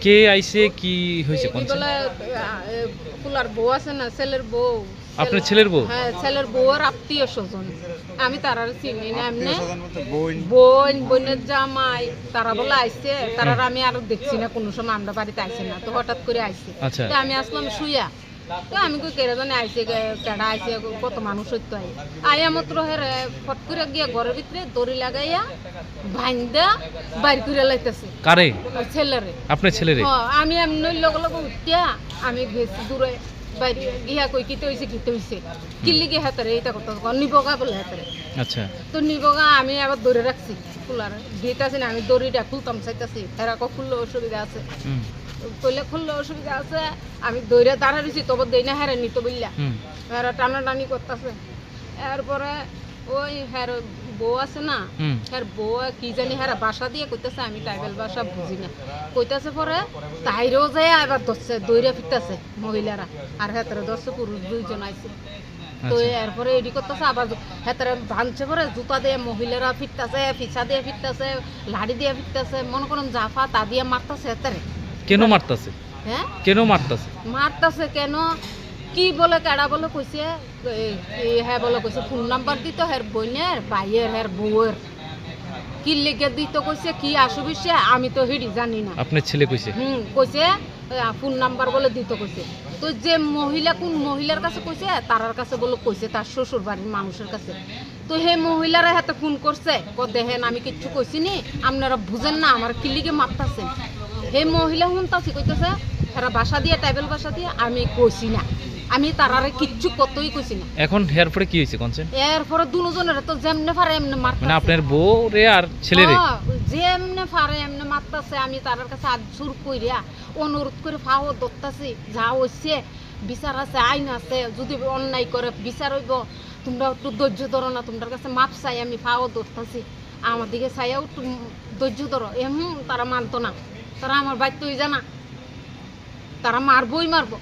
কে আইছে কি হয়েছে কোন fuller বউ আছে না, ছেলের বউ। আপনার ছেলের বউ? হ্যাঁ, ছেলের বউর আত্মীয় স্বজন। আমি তারা চিনি না, এমনি বোন বোনের জামাই তারা বলে আইছে। তারা আমি আর দেখছি না, কোনো সময় আমরা বাড়িতে আইছে না, তো হঠাৎ করে আইছে। তো আমি আসলাম শুইয়া, তো আমি কই কেরা জানে আইছে, কেডা আইছে, কত মানুষ হইতো আইয়া মাত্র হেরে ফট করে গিয়া ঘরের ভিতরে দড়ি লাগাইয়া ভাইন্দা বাইর করে লাইতেছে। কারে? ছেলেরে। আপনার ছেলেরে? হ্যাঁ, আমি এমনি লগে লগে উঠিয়া আমি গেছি দূরে বাইরে গিয়া, কই কিতে হইছে কিল্লি গিয়ে হাতারে এইটা করতে নিবগা বলে হাতারে। আচ্ছা, তো নিবগা আমি আবার ধরে রাখছি ফুলার দিতেছি না, আমি দড়িটা খুলতাম চাইতেছি, হেরা খুললে অসুবিধা আছে, কইলে খুললে অসুবিধা আছে। আমি দৌড়ে দাঁড়াইছি, তবে দেই না, হেরা নিত বললা, হেরা টানাটানি করতেছে। এরপরে ওই হের বউ আছে না, হের বউ কি জানি হেরা বাসা দিয়ে কইতেছে, আমি ট্রাইবেল ভাষা বুঝি না, কইতেছে। পরে তাইরেও যায় এবার ধরছে, দৌড়ে ফিরতেছে মহিলারা, আর হেতারে ধরছে পুরুষ দুইজন আইছে। তো এরপরে এডি করতেছে, আবার হেতারে ভাঙছে, পরে জুতা দিয়ে মহিলারা ফিরতেছে, ফিসা দিয়ে ফিরতেছে, লাড়ি দিয়ে ফিরতেছে, মনে করেন জাফা তা দিয়ে মারতেছে হেতারে। কেন মারতেছে? হ্যাঁ, কেন মারতেছে? মারতেছে কেন কি বলে, কেডা বলে কইছে, হ্যাঁ বলে কইছে ফোন নাম্বার দিত হের বোনের ভাইয়ের হের বউয়ের, কি লেগে দিত কইছে, কি আসুবিছে আমি তো হিডি জানি না। আপনার ছেলে কইছে? কইছে ফোন নাম্বার বলে দিত কইছে। তো যে মহিলা কোন মহিলার কাছে কইছে, তারার কাছে বলে কইছে তার শ্বশুর বাড়ির মানুষের কাছে। তো হে মহিলারা হাতে ফোন করছে, দেখেন আমি কিচ্ছু কইছি নি, আপনারা বুঝেন না আমার কি লিগে মারতাছেন। হে মহিলা শুনতাছি কইতেছে হেরা বাসা দিয়ে ট্রাইবেল বাসা দিয়ে, আমি কইছি না, আমি তারারে কিচ্ছু কতই কইছি না। এখন এরপরে কি হইছে কোনছেন? এরপরে দুজনের তো যেমনে পারে এমনে মারতাছে, মানে আপনার বউ রে আর ছেলেরে যেমনে পারে এমনে মারতাছে। আমি তারার কাছে হাত জোর কইরা অনুরোধ করে ফাও ধরতাছি, যা হইছে বিচার আছে, আইন আছে, যদি অন্যায় করে বিচার হইব, তোমরা একটু ধৈর্য ধরো না, তোমার কাছে মাপ চাই, আমি ফাও ধরতাছি। আমার দিকে চাইয়াও ধৈর্য ধরো তারা মানতো না, তারা আমার বাড়িতে তুই জানা তারা মারবই মারবো।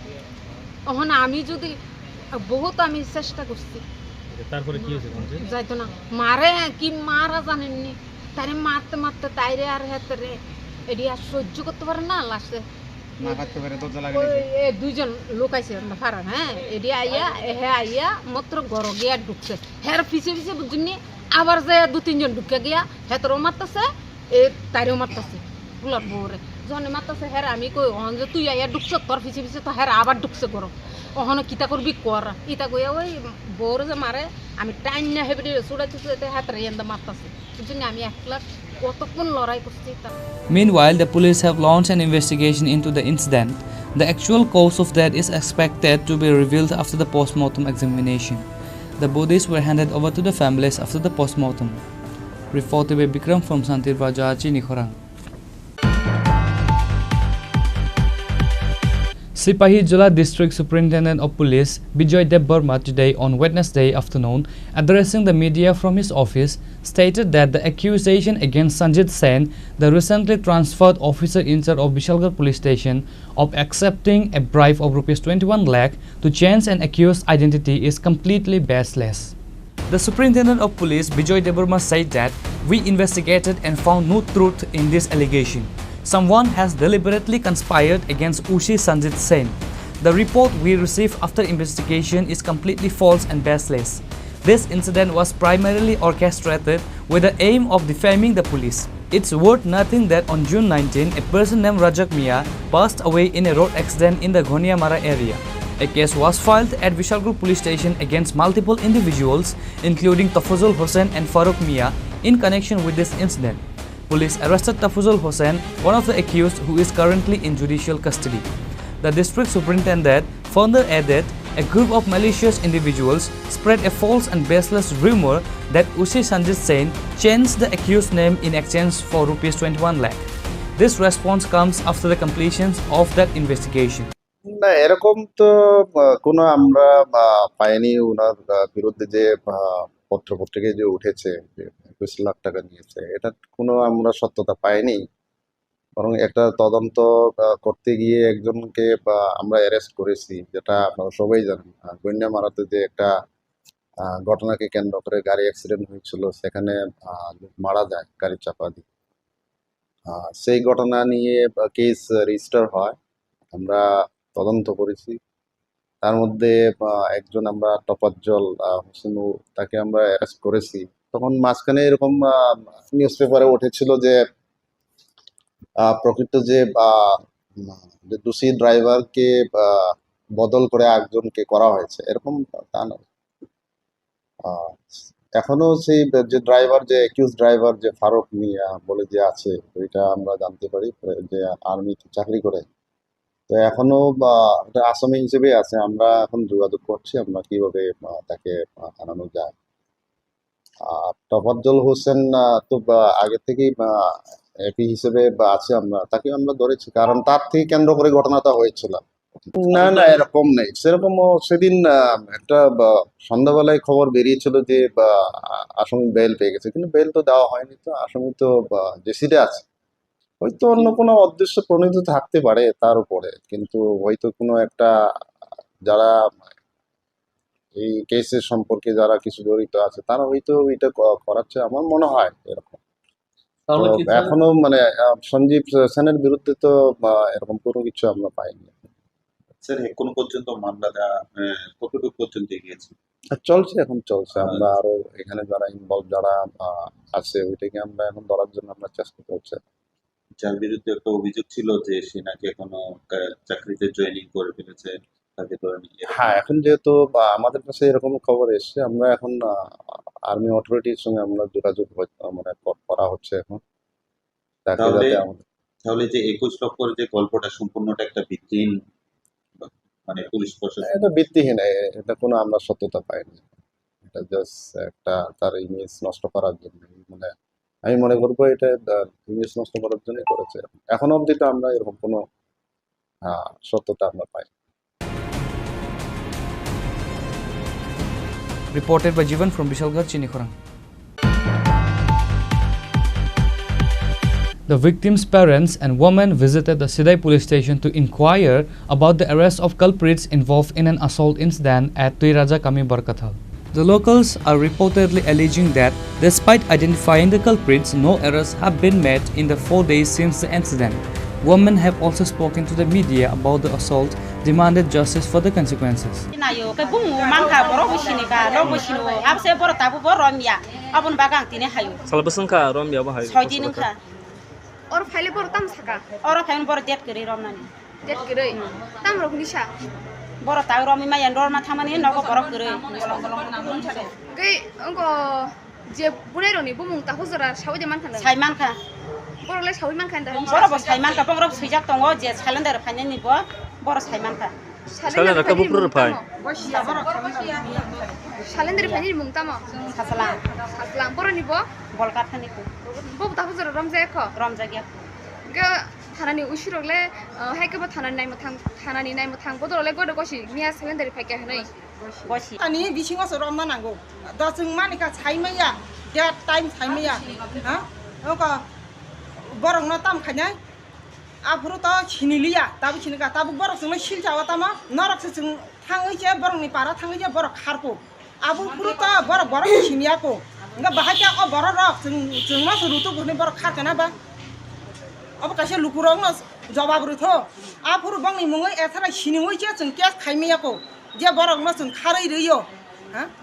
তখন আমি যদি বহুত আমি চেষ্টা করছি, তারপরে কি হয়েছে? যাইতো না, মারে কি মারা জানেননি, তারে মারতে মারতে তাইরে আর হেতে রে এটি আর সহ্য করতে পারে না। লাস্টে দুইজন লোক আইছে ফারা, হ্যাঁ এটি আইয়া আইয়া মাত্র ঘর গিয়া ঢুকছে, হ্যাঁ পিছে পিছে বুঝিনি আবার যে 2-3 জন ঢুকে গিয়া হেতরও মারতেছে তাইরেও মারতেছে ফুলার বউরে। যখন মারতেছে হ্যাঁ আমি কই যে তুই আইয়া ঢুকছ, তোর পিছে পিছে তো হ্যাঁ আবার ঢুকছে ঘর, ওখানে কিতা করবি কর। ইতা কইয়া ওই বউরে যে মারে আমি টাইম না হেবি ছুটাইতে হাতের এন্দা মারতেছে, বুঝলি আমি একলা কতক্ষণ লড়াই করছি। Meanwhile, the police have launched an investigation into the incident. The actual cause of death is expected to be revealed after the post-mortem examination. The bodies were handed over to the families after the post-mortem. Reported by Bikram from Santir Raja, Chini Khorang. Sipahijala District Superintendent of Police Bijoy Deb Burma today on Wednesday afternoon, addressing the media from his office, stated that the accusation against Sanjit Sen, the recently transferred officer in charge of Vishalgarh Police Station, of accepting a bribe of ₹21 lakh to change an accused's identity is completely baseless. The Superintendent of Police Bijoy Deb Burma said that we investigated and found no truth in this allegation. Someone has deliberately conspired against Ushi Sanjit Sen. The report we received after investigation is completely false and baseless. This incident was primarily orchestrated with the aim of defaming the police. It's worth noting that on June 19, a person named Rajak Mia passed away in a road accident in the Ghoniamara area. A case was filed at Vishalgarh Police Station against multiple individuals, including Tafuzul Hossain and Farooq Mia, in connection with this incident. Police arrested Tafuzul Hossain, one of the accused who is currently in judicial custody. The district superintendent further added a group of malicious individuals spread a false and baseless rumor that Ushi Sanjit Sen changed the accused's name in exchange for ₹21 lakh. This response comes after the completion of that investigation. না এরকম তো কোনো আমরা পাইনি। ওনার বিরুদ্ধে যে পত্রপত্রিকায় যে উঠেছে যে 21 লাখ টাকা নিয়েছে, এটা কোনো আমরা সত্যতা পাইনি। বরং একটা তদন্ত করতে গিয়ে একজনকে আমরা অ্যারেস্ট করেছি, যেটা আপনারা সবাই জানেন। গণ্যামারাতে যে একটা ঘটনাকে কেন্দ্র করে গাড়ি অ্যাক্সিডেন্ট হয়েছিল, সেখানে লোক মারা যায় গাড়ি চাপা দিয়ে। সেই ঘটনা নিয়ে কেস রেজিস্টার হয়, আমরা তদন্ত করেছি। তার মধ্যে একজন আমরা টপাজ্জল হোসেন, তাকে আমরা অ্যারেস্ট করেছি। তখন মাঝখানে এরকম নিউজ পেপারে উঠেছিল যে প্রকৃত যে দোষী ড্রাইভারকে বদল করে একজনকে করা হয়েছে, এরকম তা নয়। এখনো সেই যে ড্রাইভার, যে অ্যাকিউজ ড্রাইভার যে ফারুক মিয়া বলে যে আছে, ওইটা আমরা জানতে পারি যে আর্মিতে চাকরি করে। তো এখনো আসামি হিসেবে আছে। আমরা এখন যোগাযোগ করছি আমরা কিভাবে তাকে আনানো যায়। আর তফাজ্জল হোসেন তো আগে থেকেই এপি হিসেবে আছে, আমরা তাকে আমরা ধরেছি, কারণ তার থেকে কেন্দ্র করে ঘটনাটা হয়েছিল। না না এরকম নেই, সেরকম সেদিন একটা সন্ধ্যাবেলায় খবর বেরিয়েছিল যে আসামি বেল পেয়ে গেছে, কিন্তু বেল তো দেওয়া হয়নি। তো আসামি তো জেসিতে আছে, হয়তো অন্য কোনো উদ্দেশ্য প্রণীত থাকতে পারে তার উপরে, কিন্তু হয়তো কোনো একটা যারা এই কেসের সম্পর্কে যারা কিছু জড়িত আছে তারা হয়তো এটা করাচ্ছে, আমার মনে হয় এরকম। এখনো মানে সঞ্জীব সেনের বিরুদ্ধে তো এরকম কোনো কিছু আমরা পাইনি। স্যার এখন পর্যন্ত মামলাটা কতটুকু পর্যন্ত গিয়েছে? চলছে, এখন চলছে। আমরা আরো এখানে যারা ইনভলভ যারা আছে ওইটাকে আমরা এখন ধরার জন্য আমরা চেষ্টা করছি। যার বিরুদ্ধে একটা অভিযোগ ছিল যে সে নাকি এখনো চাকরিতে জয়েনিং করে ফেলেছে, তাকে ধরে নিয়ে। হ্যাঁ, এখন যেহেতু আমাদের কাছে এরকম খবর এসছে, আমরা এখন আর্মি অথরিটির সঙ্গে আমরা যোগাযোগ মানে করা হচ্ছে এখন। তাহলে যে 21 লক্ষের যে গল্পটা সম্পূর্ণটা একটা ভিত্তিহীন, মানে পুলিশ প্রশাসন এটা ভিত্তিহীন, এটা কোনো আমরা সত্যতা পাইনি। এটা জাস্ট একটা তার ইমেজ নষ্ট করার জন্য, মানে আমি মনে করবো এটা ইমেজ নষ্ট করার জন্য করেছে। এখন অবধি তো আমরা এরকম কোনো সত্যতা আমরা পাই। Reported by Jivan from Vishalgarh, Chini Khorang. The victim's parents and women visited the Sidai police station to inquire about the arrest of culprits involved in an assault incident at Tuiraja Kami Barkathal. The locals are reportedly alleging that despite identifying the culprits, no arrests have been made in the 4 days since the incident. Women have also spoken to the media about the assault, demanded justice for the consequences. Or file for Tamsaka, or a fine for debt gray Romani. Debt gray. Tamro Nisha. Borota Romi and Roma Tamani, no Borok gray. Gay Uncle Jeb Buroni, Boom, Tahusara, Shawdimanka, Saimanka. Borles Hawimanka, Boros Haimanka, Boros Hijaton, yes, Halander, Pananibo, Boros Haimanka. Salender Kaburupai. Salender Pani Mumtama, Haslam, Haslam, Boronibo, Bolkatanico. Bob Tahusara Romzeko, Romzagia. Hanani Ushurole, Hakaba Hanani name of Tango, Lego, Mia Salender Pekani. Ani, wishing us a Romanango. Doesn't Manica Taimaya, that time Taimaya. Huh? Borong Notam Kanya. Apuruta Chinilia, Tabuchinica, Tabu Boros, Shiltawatama, Norax, Tangaja, Boroni Para, Tangaja, Borok Harpo, Abu Puruta, Borok Chiniaco, the Bahaka or Borok, Zumasu, Borok Hakanaba, Obakasha Lukuronos, Jobabruto, Apurubang Mungo, Ethra Chiniwich and Gas Kaimiaco, Dia Borok Nos and Kari Rio,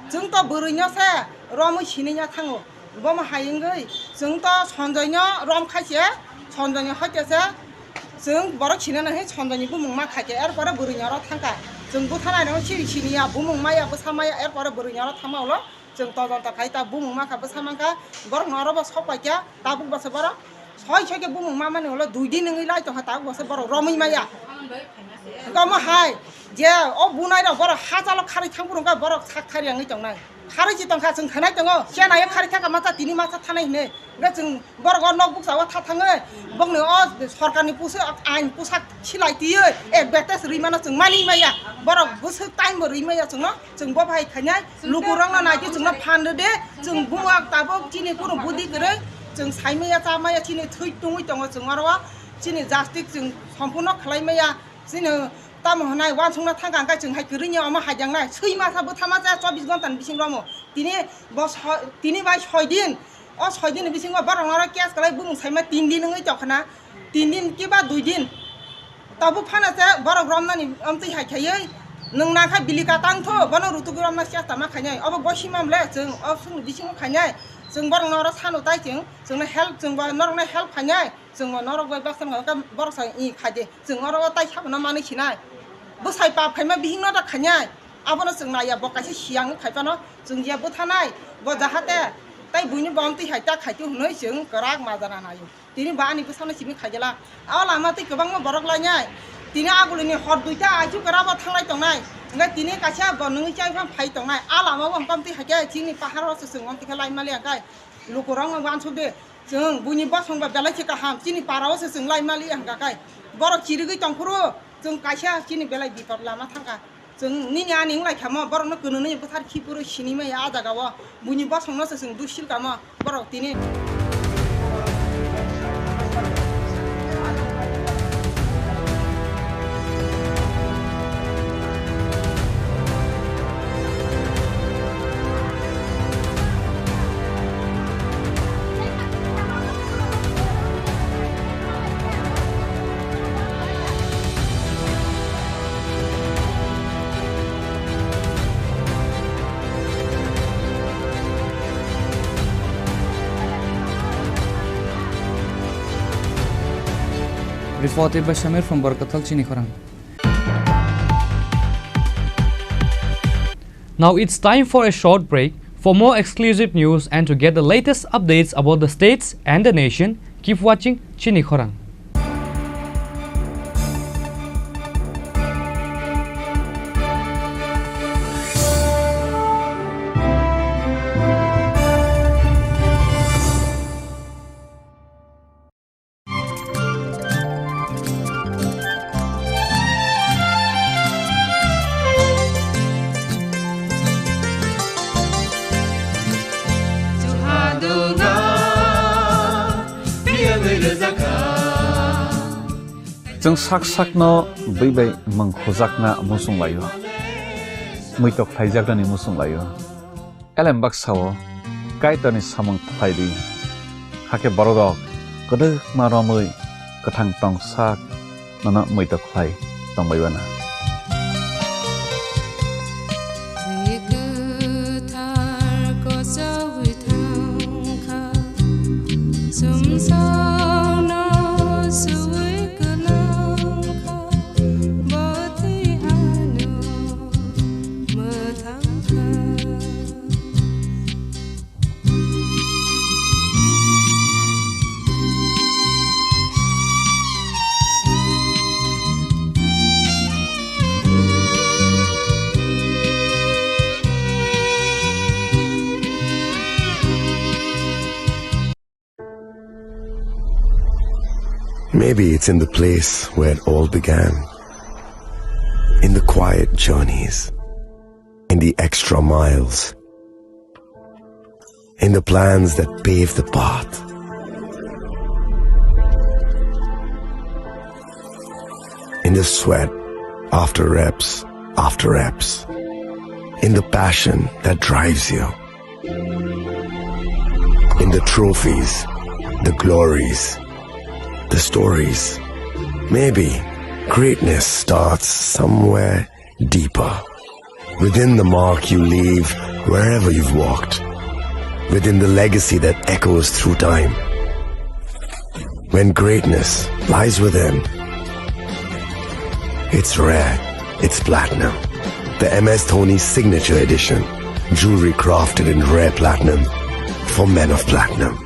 Zunta Burinosa, Romo Chinia Tango, Goma Hayingai, Zunta, Sondonia, Rom Kasia, Sondonia Hotasa. जों बर' खिनानै है छन्दनि बुमुं मा खाके एर पर बुरिኛर थांका जों बुथानाय न सिरिसिनिया बुमुं माया बसामाया एर पर बुरिኛर थामावल जों तदन्त खाय ता बुमुं मा खा बसामांका बर नरब सपायया ताबुक बस बर सय सयके बुमुं मा माने हल दुइ दिन नङै लाय त हता बस बर रमै माया गम हाय जे ओ बुनाय र बर हाजाल खारि थांबुरंगा बर साखथारि आङै दंनाय खारि जि तंखा जों थानाय दङ सेनाय खारि थाका माथा तिनि माथा थानाय ने जों बर गर नक बुकसावा था थाङो बंनो अ सरकारनि पुसो आइन पुसाक सिलायतियो एक बेटेस रिमाना जों मानि माया बर बुसो टाइम रिमाया जों ब भाइ खानाय लुकुरंना नायके जों फानदो दे जों बुङा ताबो तिनि कुरो बुदि गरे जों साइमाया चामाया तिनि थै दङै दङ जों आरवा तिनि जास्टिक जों सम्पूर्ण खालायमाया जिनो ताम हनाय वान संना थांगांगा जों हाय गरिनिया अमा हायजांनाय सै मासाबो थामा जा 24 घन्टानि बिसिं रमो तिनि बस तिनि बाय 6 दिन ओ 6 दिन बिसिं बरंरा केस गलाय बुमुं साइमा 3 दिन नङै जखना 3 दिन के बा 2 दिन ताबु फानासे बरं रमनानि अमति हायखायै नोंनाखा बिलिका तांथो बन रुतु गरमना सेस्ता मा खायनाय अब बसिमामले जों अब सुं बिसिं खायनाय जों बरंरा सानो ताइथिं जोंनो हेल्प जों नरंना हेल्प खायनाय जों नरग बाय बासन बरसा इ खादे जों नरग ताइ साबना मानै छिनाय बसाय पा फायमा बिहिंना दा खायनाय आबनो जों नाया बकासे सियां खायफानो जों जे बोथानाय ब जाहाते ताइ बुइनि बमति हायता खायतु हुनै जों गराग माजाना नायो तिनि बानि बसानो सिबि खायजला आ लामाति गोबां बरक लायनाय तिनि आगुलनि हर दुइता आजु गराबा थांलाय तंनाय ओंगा तिनि कासा बनङै चाइफा फाय तंनाय आ लामाबो हमकमति हायके तिनि पाहारसो जों हमति खालाय माले आकाय लुकुरंग वानसुदे जों बुइनि बसंबा बेलायसे काहाम तिनि पारावसो जों लाय माले आंगाकाय बर चिरिगै तंफुरु जों कासा तिनि बेलाय बिपद लामा थांका जों निनि आनिं लाय खामो बरनो गनोनै बोथार खिपुरु सिनिमै आजागाव बुइनि बसंनोसो जों दुसिल कामो बर तिनि Reported by Shamir from Barkathal, Chini Khorang. Now it's time for a short break. For more exclusive news and to get the latest updates about the states and the nation, keep watching Chini Khorang. जों sak sakno by mangkhojakna musung layo muitok thaijakni musung layo elembak sawo kaitani samung thaidi hake borok kodok maromui kathang tong sak nana muitok thai tongbaibana Maybe it's in the place where it all began, in the quiet journeys, in the extra miles, in the plans that pave the path. In the sweat after reps, in the passion that drives you, in the trophies, the glories, the stories. Maybe greatness starts somewhere deeper, within the mark you leave wherever you've walked, within the legacy that echoes through time. When greatness lies within, it's rare, it's platinum. The MS Dhoni Signature Edition, jewelry crafted in rare platinum for men of platinum.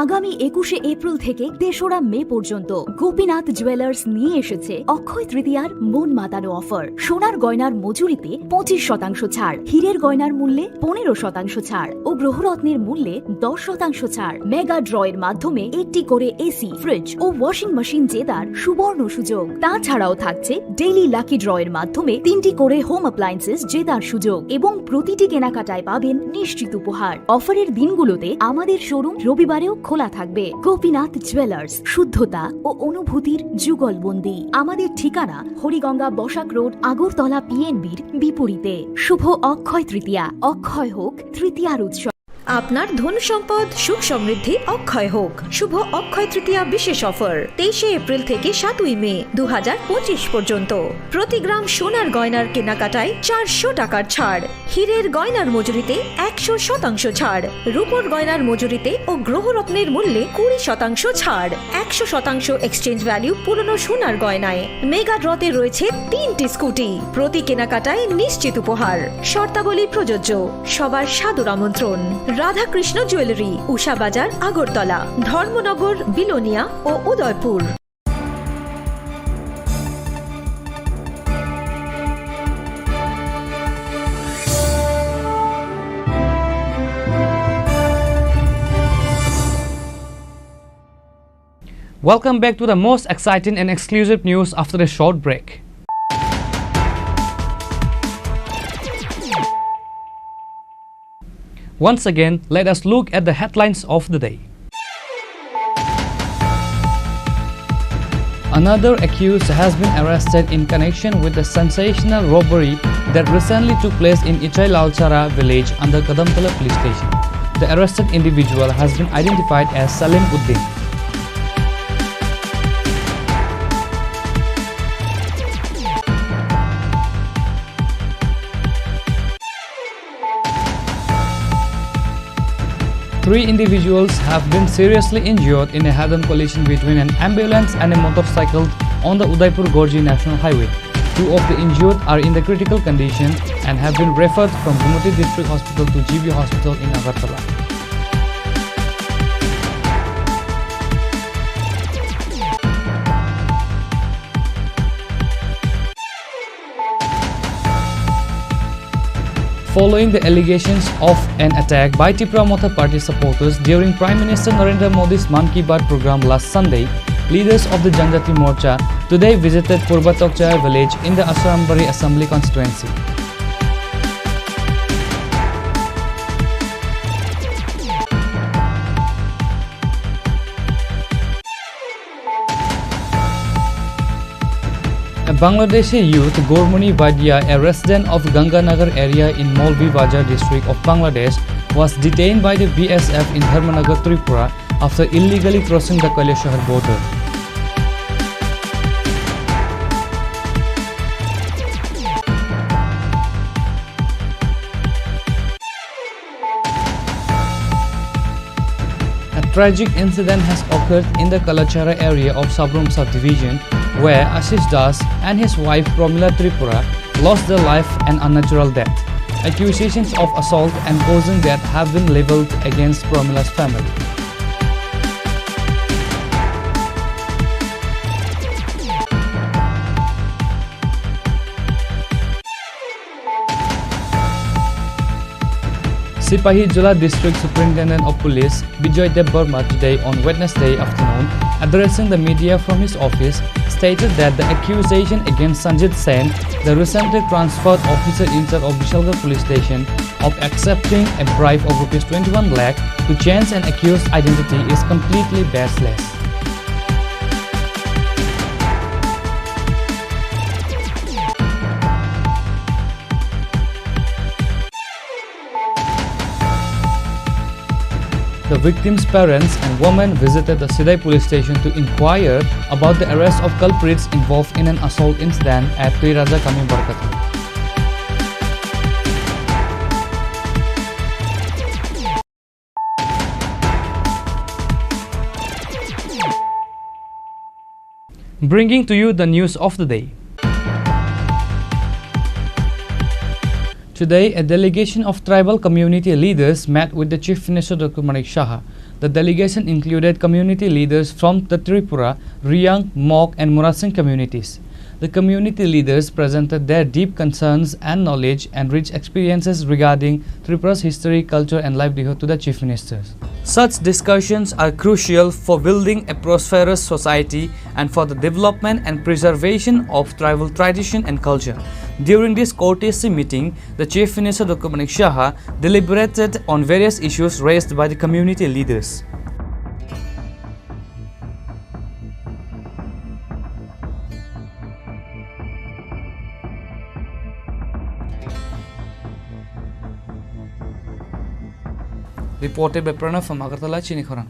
আগামী 21শে April থেকে 3রা মে পর্যন্ত Gopinath jewellers নিয়ে এসেছে অক্ষয় তৃতীয়ার মন মাতানো offer. সোনার গয়নার মজুরিতে 25% ছাড়, হীরের গয়নার মূল্যে 15% ছাড় ও গ্রহরত্নের মূল্যে 10% ছাড়। মেগা ড্রয়ের মাধ্যমে একটি করে এসি, ফ্রিজ ও ওয়াশিং মেশিন জেতার সুবর্ণ সুযোগ। তাছাড়াও থাকছে ডেইলি লাকি ড্রয়ের মাধ্যমে 3টি করে হোম অ্যাপ্লায়েন্সেস জেতার সুযোগ এবং প্রতিটি কেনাকাটায় পাবেন নিশ্চিত উপহার। অফারের দিনগুলোতে আমাদের শোরুম রবিবারেও খোলা থাকবে। গোপীনাথ জুয়েলার্স, শুদ্ধতা ও অনুভূতির যুগলবন্দি। আমাদের ঠিকানা হরিগঙ্গা বসাক রোড, আগরতলা পিএনবির বিপরীতে। শুভ অক্ষয় তৃতীয়া, অক্ষয় হোক তৃতীয়ার উৎসব। আপনার ধন সম্পদ সুখ সমৃদ্ধি অক্ষয় হোক। শুভ অক্ষয় তৃতীয়া বিশেষ অফার 23শে এপ্রিল থেকে 7ই মে 2025 পর্যন্ত। প্রতি গ্রাম সোনার গয়নার কেনাকাটায় 400 টাকার ছাড়, হীরের গয়নার মজুরিতে 100% ছাড়, রূপোর গয়নার মজুরিতে ও গ্রহরত্নের মূল্যে 20% ছাড়, 100% এক্সচেঞ্জ ভ্যালু পুরনো সোনার গয়নায়। মেগা ড্রতে রয়েছে 3টি স্কুটি, প্রতি কেনাকাটায় নিশ্চিত উপহার। শর্তাবলী প্রযোজ্য। সবার সাদর আমন্ত্রণ। রাধাকৃষ্ণ জুয়েলারি, উষা বাজার, আগরতলা, ধর্মনগর, বিলোনিয়া ও Udaipur. Welcome back to the most exciting and exclusive news after a short break. Once again, let us look at the headlines of the day. Another accused has been arrested in connection with the sensational robbery that recently took place in Ichai Lalchara village under Kadamtala police station. The arrested individual has been identified as Salim Uddin. Three individuals have been seriously injured in a head-on collision between an ambulance and a motorcycle on the Udaipur-Gorji National Highway. Two of the injured are in the critical condition and have been referred from Gumati District Hospital to GB Hospital in Agartala. Following the allegations of an attack by Tripura Motha Party supporters during Prime Minister Narendra Modi's Man Ki Baat program last Sunday, leaders of the Janjati Morcha today visited Purba Tokchaya village in the Asarambari Assembly constituency. Bangladeshi youth Gormoni Vadia, a resident of Ganganagar area in Molvi Bajar district of Bangladesh, was detained by the BSF in Dharmanagar, Tripura after illegally crossing the Kailashahar border. A tragic incident has occurred in the Kalachara area of Sabrum subdivision where Ashish Das and his wife Promila Tripura lost their life an unnatural death. Accusations of assault and causing death have been leveled against Promila's family. Sipahi Jula District Superintendent of Police Bijoy Deb Burma today on Wednesday afternoon, addressing the media from his office, stated that the accusation against Sanjit Sen, the recently transferred officer in charge of Vishalgarh Police Station, of accepting a bribe of Rs 21 lakh to change an accused's identity is completely baseless. The victim's parents and women visited the Sidai police station to inquire about the arrest of culprits involved in an assault incident at Tuiraja Kami Barkatu. Bringing to you the news of the day. Today, a delegation of tribal community leaders met with the Chief Minister Dr. Manik Saha. The delegation included community leaders from the Tripura, Riang, Mok and Murasing communities. The community leaders presented their deep concerns and knowledge and rich experiences regarding Tripura's history, culture and livelihood to the Chief Ministers. Such discussions are crucial for building a prosperous society and for the development and preservation of tribal tradition and culture. During this courtesy meeting, the Chief Minister Dr. Manik Saha deliberated on various issues raised by the community leaders. Reported by Pranav from Agartala, Chini Khorang.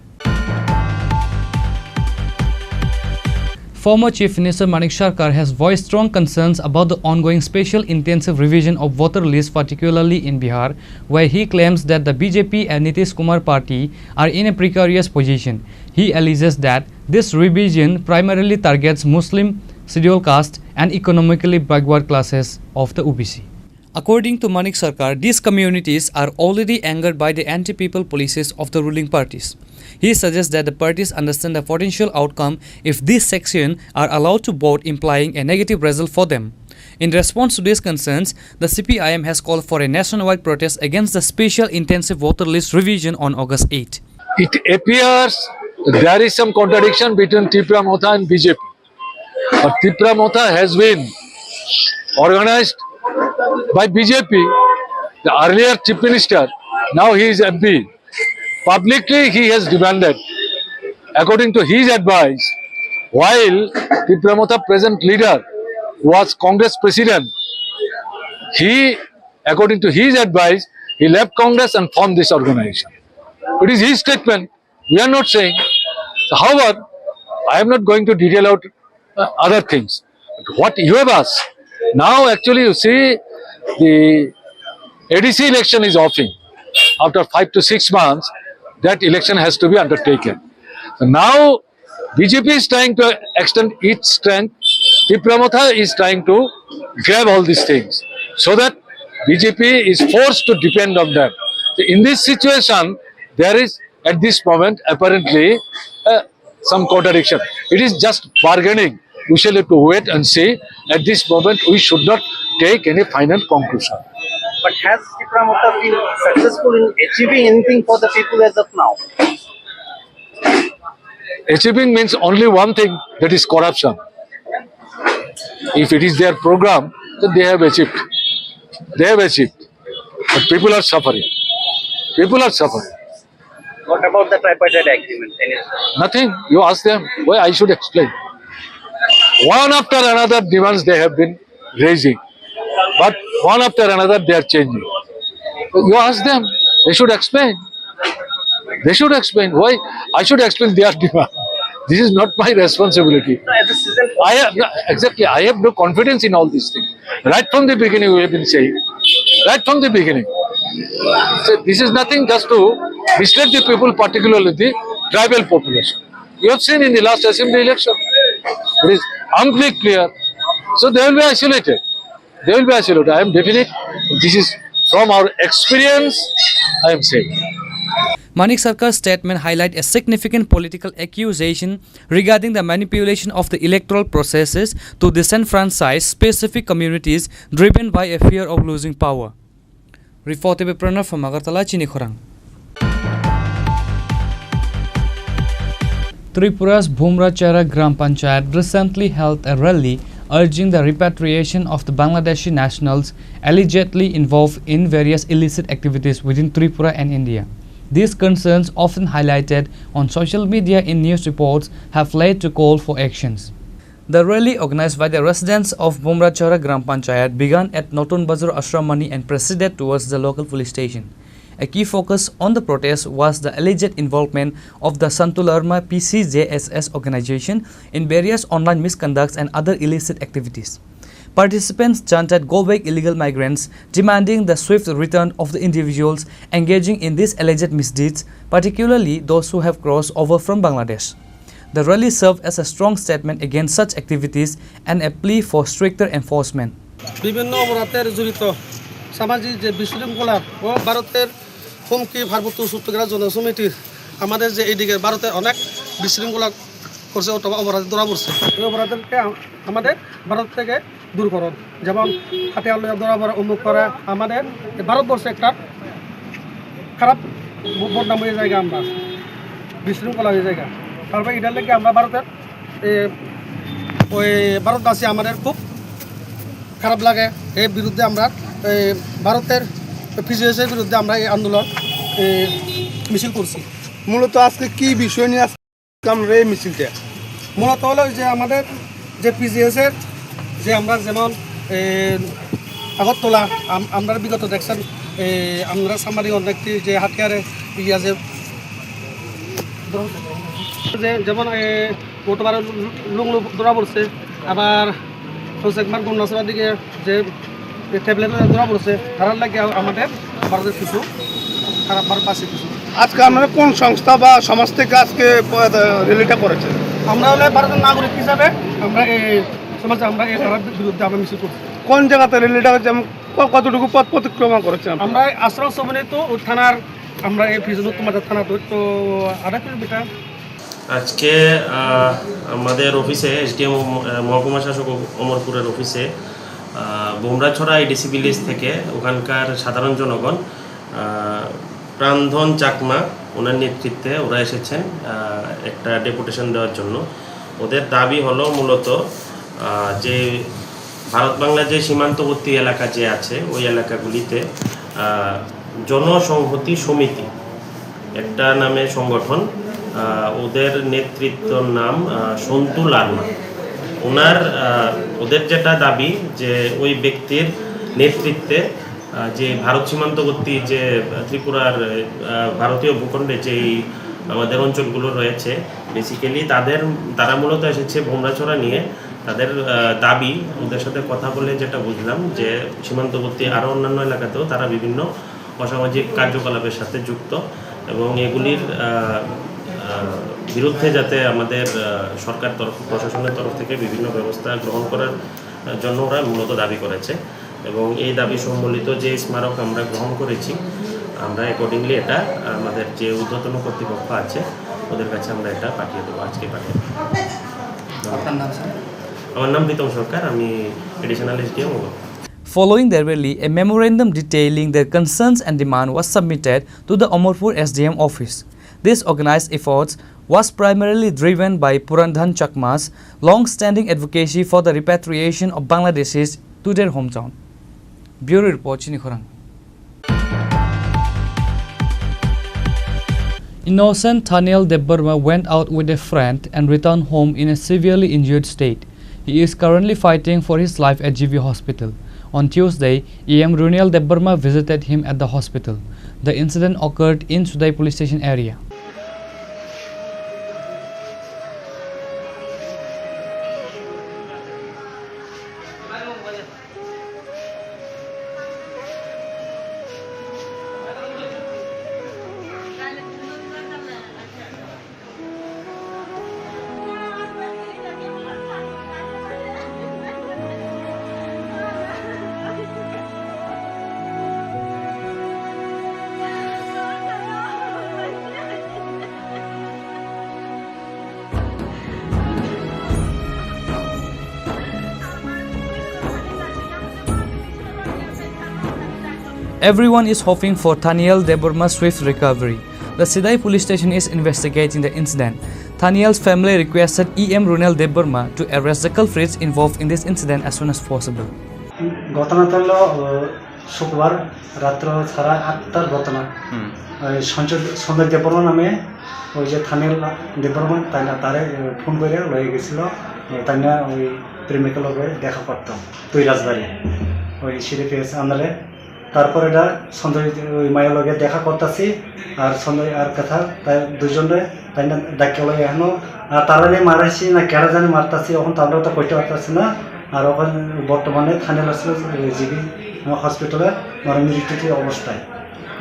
Former Chief Minister Manik Sarkar has voiced strong concerns about the ongoing special intensive revision of voter lists, particularly in Bihar, where he claims that the BJP and Nitish Kumar party are in a precarious position. He alleges that this revision primarily targets Muslim, scheduled caste and economically backward classes of the OBC. According to Manik Sarkar, these communities are already angered by the anti-people policies of the ruling parties. He suggests that the parties understand the potential outcome if these sections are allowed to vote, implying a negative result for them. In response to these concerns, the CPIM has called for a nationwide protest against the special intensive voter list revision on August 8. It appears there is some contradiction between Tripura Motha and BJP. But Tripura Motha has been organized by BJP, the earlier Chief Minister, now he is MP. Publicly he has demanded, according to his advice, while Tripura Motha present leader was Congress president, he, according to his advice, he left Congress and formed this organization. It is his statement, we are not saying. However, I am not going to detail out other things. But what you have asked, now actually you see the ADC election is offing. After 5 to 6 months, that election has to be undertaken. So now BJP is trying to extend its strength. Tripura Motha is trying to grab all these things so that BJP is forced to depend on them. So in this situation, there is at this moment apparently some contradiction. It is just bargaining. We shall have to wait and see. At this moment, we should not take any final conclusion. But has Tripura Motha been successful in achieving anything for the people as of now? Achieving means only one thing, that is corruption. If it is their program, then they have achieved. They have achieved. But people are suffering. People are suffering. What about the tripartite agreement? Nothing. You ask them. Why I should explain. One after another demands they have been raising, but one after another they are changing. You ask them, they should explain. They should explain. Why I should explain their demand? This is not my responsibility. I have no confidence in all these things. Right from the beginning we have been saying. Right from the beginning. So this is nothing just to mislead the people, particularly the tribal population. You have seen in the last assembly election. It is amply clear. So they will be isolated. They will be isolated. I am definite. This is from our experience, I am saying. Manik Sarkar's statement highlight a significant political accusation regarding the manipulation of the electoral processes to disenfranchise specific communities driven by a fear of losing power. Reported by Pranav from Agartala, Chini Khorang. Tripura's Bhumrachara Gram Panchayat recently held a rally urging the repatriation of the Bangladeshi nationals allegedly involved in various illicit activities within Tripura and India. These concerns, often highlighted on social media in news reports, have led to call for actions. The rally, organized by the residents of Bhumrachara Gram Panchayat, began at Notun Bazar Ashramani and proceeded towards the local police station. A key focus on the protest was the alleged involvement of the Santularma PCJSS organization in various online misconducts and other illicit activities. Participants chanted "Go back illegal migrants," demanding the swift return of the individuals engaging in these alleged misdeeds, particularly those who have crossed over from Bangladesh. The rally served as a strong statement against such activities and a plea for stricter enforcement. বিভিন্ন অপরাধের জড়িত সামাজিক যে বিশৃঙ্খলা ও ভারতের হুমকি ভারপ্রাপ্ত সূত্রগ্রাহ জনসমিতির আমাদের যে এইদিকে ভারতের অনেক বিশৃঙ্খলা করছে অথবা অপরাধ ধরা পড়ছে এই অপরাধকে আমাদের ভারত থেকে দূর করুন, যেমন হাতিয়ার ধরা পড়া উন্মুখ করা আমাদের ভারতবর্ষে একটা খারাপ বদনাম হয়ে জায়গা, আমরা বিশৃঙ্খলা হয়ে জায়গা। তারপরে এটার লেগে আমরা ভারতের ওই ভারতবাসী আমাদের খুব খারাপ লাগে। এর বিরুদ্ধে আমরা ভারতের পিজিএসের বিরুদ্ধে আমরা এই আন্দোলন মিছিল করছি। মূলত আজকে কি বিষয় নিয়ে আমরা এই মিছিলটা মূলত হলো যে আমাদের যে পিজিএসের যে আমরা যেমন আগরতলা আমরা বিগত দেখছেন আমরা সামারি অনেকটি যে হাতিয়ারে ইয়া যে যেমন গতবার লুংলু ধরা পড়ছে, আবার হোসেকমান বন্যাসের দিকে যে ট্যাবলেট ধরা পড়ছে, তার লাগে আমাদের ভারতের কিছু খারাপ ভারতবাসী কিছু। আজকে আপনারা কোন সংস্থা বা সমাজ থেকে আজকে র্যালিটা করেছেন? আমরা হলে ভারতের নাগরিক হিসাবে আমরা এই সমাজে আমরা এই ধারার বিরুদ্ধে আমরা মিছিল করছি। কোন জায়গাতে র্যালিটা হচ্ছে, কতটুকু পথ প্রতিক্রমণ করেছেন? আমরা আশ্রম সমিতি তো থানার আমরা এই ফিজুল তোমাদের থানা তো আধা কিলোমিটার। আজকে আমাদের অফিসে এসডিএম মহকুমা শাসক অমরপুরের অফিসে বোমরাছড়া এডিসি ভিলেজ থেকে ওখানকার সাধারণ জনগণ প্রাণধন চাকমা ওনার নেতৃত্বে ওরা এসেছেন একটা ডেপুটেশন দেওয়ার জন্য। ওদের দাবি হলো মূলত যে ভারত বাংলা যে সীমান্তবর্তী এলাকা যে আছে ওই এলাকাগুলিতে জনসংহতি সমিতি একটা নামে সংগঠন, ওদের নেতৃত্বর নাম সন্তু লার্মা। ওদের যেটা দাবি যে ওই ব্যক্তির নেতৃত্বে যে ভারত সীমান্তবর্তী যে ত্রিপুরার ভারতীয় ভূখণ্ডে যেই আমাদের অঞ্চলগুলো রয়েছে বেসিক্যালি তারা মূলত এসেছে ভোমরাছড়া নিয়ে। তাদের দাবি, ওদের সাথে কথা বলে যেটা বুঝলাম যে সীমান্তবর্তী আরও অন্যান্য এলাকাতেও তারা বিভিন্ন অসামাজিক কার্যকলাপের সাথে যুক্ত এবং এগুলির বিরুদ্ধে যাতে আমাদের সরকার প্রশাসনের তরফ থেকে বিভিন্ন ব্যবস্থা গ্রহণ করার জন্য ওরা মূলত দাবি করেছে এবং এই দাবি সম্বলিত যে স্মারক আমরা গ্রহণ করেছি আমরা অ্যাকর্ডিংলি এটা আমাদের যে ঊর্ধ্বতন কর্তৃপক্ষ আছে ওদের কাছে আমরা এটা পাঠিয়ে দেবো, আজকে পাঠিয়ে দেবো। আমার নাম প্রীতম সরকার, আমি additional SDM. Following their rally, a memorandum detailing their concerns and demand was submitted to the Amarpur SDM office. This organized efforts was primarily driven by Purandhan Chakma's long-standing advocacy for the repatriation of Bangladeshis to their hometown. Bureau Report, Chini Khorang. Innocent Thaniel Debbarma went out with a friend and returned home in a severely injured state. He is currently fighting for his life at GV Hospital. On Tuesday, EM Runil Debbarma visited him at the hospital. The incident occurred in Sudai police station area. Everyone is hoping for Thaniel Debbarma's swift recovery. The Sidai police station is investigating the incident. Thaniel's family requested EM Runil Debbarma to arrest the culprits involved in this incident as soon as possible. ঘটনাটা হলো শুক্রবার রাত্র 8:30টার ঘটনা। সঞ্জয় দেববর্মা নামে ওই যে থানিয়াল দেববর্মা তারে phone করে লয়ে গেছিল, তাই না ওই প্রেমিকের লগে দেখা করতাম তুই রাজবাড়ি ওই সিরিফেস আন্দারে। তারপর এটা সঞ্জয় ওই মায়ের লগে দেখা করতেছি আর সঞ্জয় আর কথা তাই দুজনে তাই না ডাকে লয়ে এখনো আর তারারে মারাইছি না কেডা জানি মারতাছি, এখন তারাও তো কইতে পারতাছি না। আর ওখানে বর্তমানে থানিয়াল আসলে জিবি হসপিটালে মানে মৃত্যুর অবস্থায়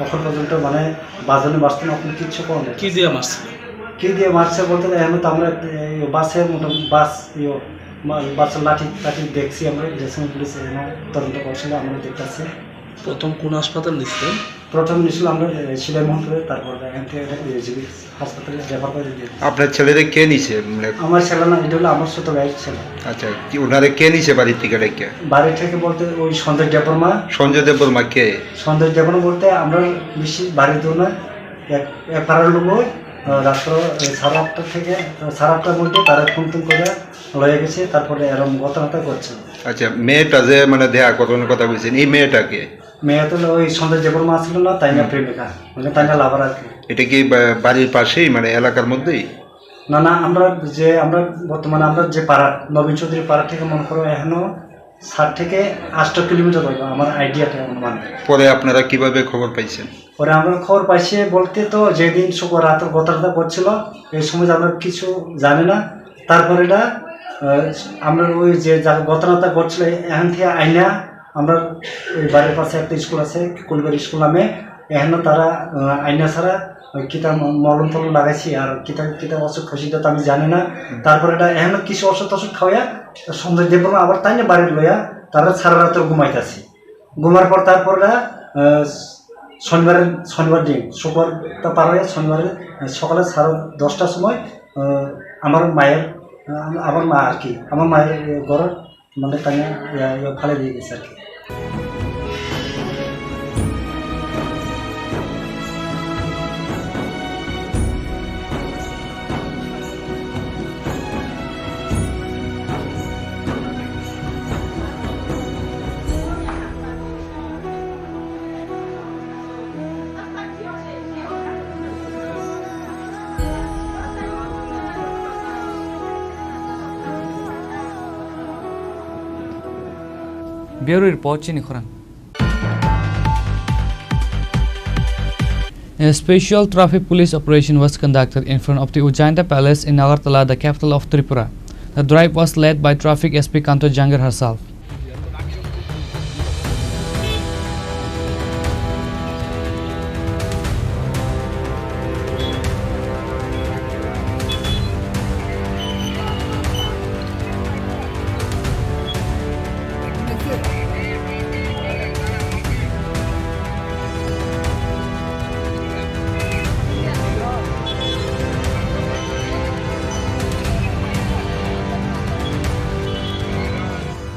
এখন পর্যন্ত মানে বাজনে বাঁচতে না, এখন কিচ্ছু কম নেই। কি দিয়ে মারছে? কি দিয়ে মারছে বলতে এখন তো আমরা বাসে মোটামুটি বাসের লাঠি দেখছি, আমরা ড্রেসিং পুলিশ তদন্ত করছিল, আমরা দেখতেছি। প্রথম কোন হাসপাতাল নিচ্ছে? প্রথম নিয়েছিল আমরা সিলাই মোহনপুরে, তারপর এখান থেকে হাসপাতালে রেফার করে দিয়ে। আপনার ছেলেরে কে নিছে? আমার ছেলে না, এটা হলো আমার ছোট ভাইয়ের ছেলে। আচ্ছা, কি ওনারে কে নিছে বাড়ি থেকে ডেকে? বাড়ি থেকে বলতে ওই সঞ্জয় দেববর্মা। সঞ্জয় দেববর্মা কে? সঞ্জয় দেববর্মা বলতে আমরা বেশি বাড়ি দূর না, এক পাড়ার লোক। রাত্র 8:30 থেকে 8:30টার মধ্যে তারা ফোন করে লয়ে গেছে, তারপরে এরকম ঘটনাটা করছে। আচ্ছা, মেয়েটা যে মানে দেখা করানোর কথা বলছেন, এই মেয়েটাকে? মেয়ে তো ওই সঞ্জয় দেববর্মা ছিল না, তাই না প্রেমিকা, মানে তাই না লাভার আর কি। এটা কি বাড়ির পাশেই মানে এলাকার মধ্যেই? না না, আমরা বর্তমানে আমরা যে পাড়া নবীন চৌধুরী পাড়া থেকে মনে করো এখনো 7 থেকে 8 কিলোমিটার হবে আমার আইডিয়াটা অনুমান। পরে আপনারা কিভাবে খবর পাইছেন? পরে আমরা খবর পাইছি বলতে তো যেদিন শুক্র রাতের ঘটনাটা করছিল এই সময় আমরা কিছু জানি না। তারপরে এটা আমরা ওই যে ঘটনাটা করছিল এখান থেকে আইনা আমরা ওই বাড়ির পাশে একটা স্কুল আছে কুলবাড়ি স্কুল নামে, এখানে তারা আইনা ছাড়া কিতা মলম টলম লাগাইছি আর কিতা ওষুধ খুশিটা তো আমি জানি না। তারপরে এটা এখানে কিছু ওষুধ খাওয়া সঞ্জয় দেববর্মা আবার তাই না বাড়ির লইয়া তারা সারা রাত্রে ঘুমাইতেছি। ঘুমার পর তারপরে শনিবার দিন শুক্রবারটা পার হয়ে শনিবারে সকালে 10:30টার সময় আমার মা আর কি আমার মায়ের ঘরের মানে তাই ফালে দিয়ে গেছে আর কি। Bureau report, Chini Khorang. A special traffic police operation was conducted in front of the Ujjainta Palace in Agartala, the capital of Tripura. The drive was led by Traffic SP Kanto Jangir herself.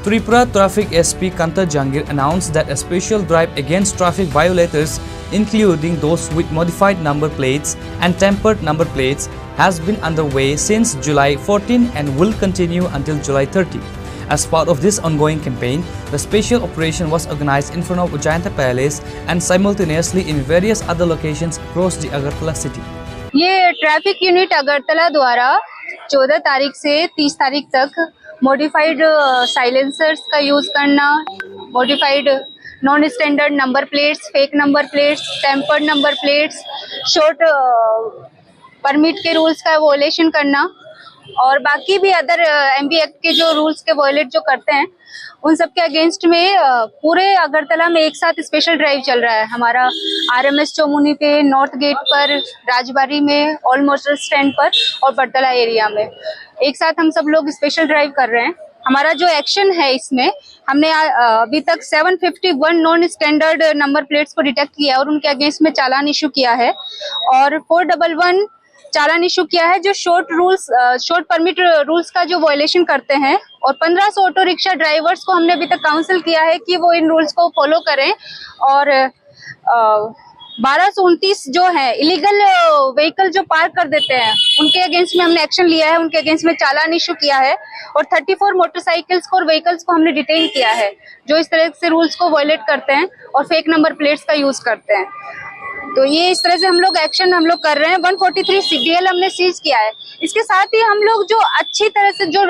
Tripura Traffic SP Kanta Jangir announced that a special drive against traffic violators, including those with modified number plates and tempered number plates, has been underway since July 14 and will continue until July 30. As part of this ongoing campaign, the special operation was organized in front of Ujjainta Palace and simultaneously in various other locations across the Agartala city. ये traffic unit Agartala द्वारा 14 तारीख से 30 तारीख तक modified silencers का use करना, modified non standard number plates, fake number plates, tempered number plates, short permit के rules का वॉयलेशन करना और बाकी भी अदर एमबी एक्ट के जो रूल्स के वॉयलेट जो करते हैं उन सब के अगेंस्ट में पूरे अगरतला में एक साथ स्पेशल ड्राइव चल रहा है हमारा। आरएमएस चौमुनी पे, नॉर्थ गेट पर, राजबाड़ी में, ऑल मोटर स्टैंड पर और बड़तला एरिया में एक साथ हम सब लोग स्पेशल ड्राइव कर रहे हैं। हमारा जो एक्शन है इसमें हमने अभी तक 751 नॉन स्टैंडर्ड नंबर प्लेट्स को डिटेक्ट किया और उनके अगेंस्ट में चालान इशू किया है और 411 चालान इशू किया है जो शॉर्ट परमिट रूल्स का जो वॉयलेशन करते हैं और 1500 ऑटो रिक्शा ड्राइवर्स को हमने अभी तक काउंसिल किया है कि वो इन रूल्स को फॉलो करें और 1229 जो है इलीगल व्हीकल जो पार्क कर देते हैं उनके अगेंस्ट में हमने एक्शन लिया है, उनके अगेंस्ट में चालान इशू किया है और 34 मोटरसाइकिल्स को और व्हीकल्स को हमने डिटेन किया है जो इस तरह से रूल्स को वॉयलेट करते हैं और फेक नंबर प्लेट्स का यूज करते हैं। तो ये इस तरह से हम लोग एक्शन कर रहे हैं। 143 CDL हमने सीज किया है। इसके साथ ही हम लोग जो अच्छी तरह से जो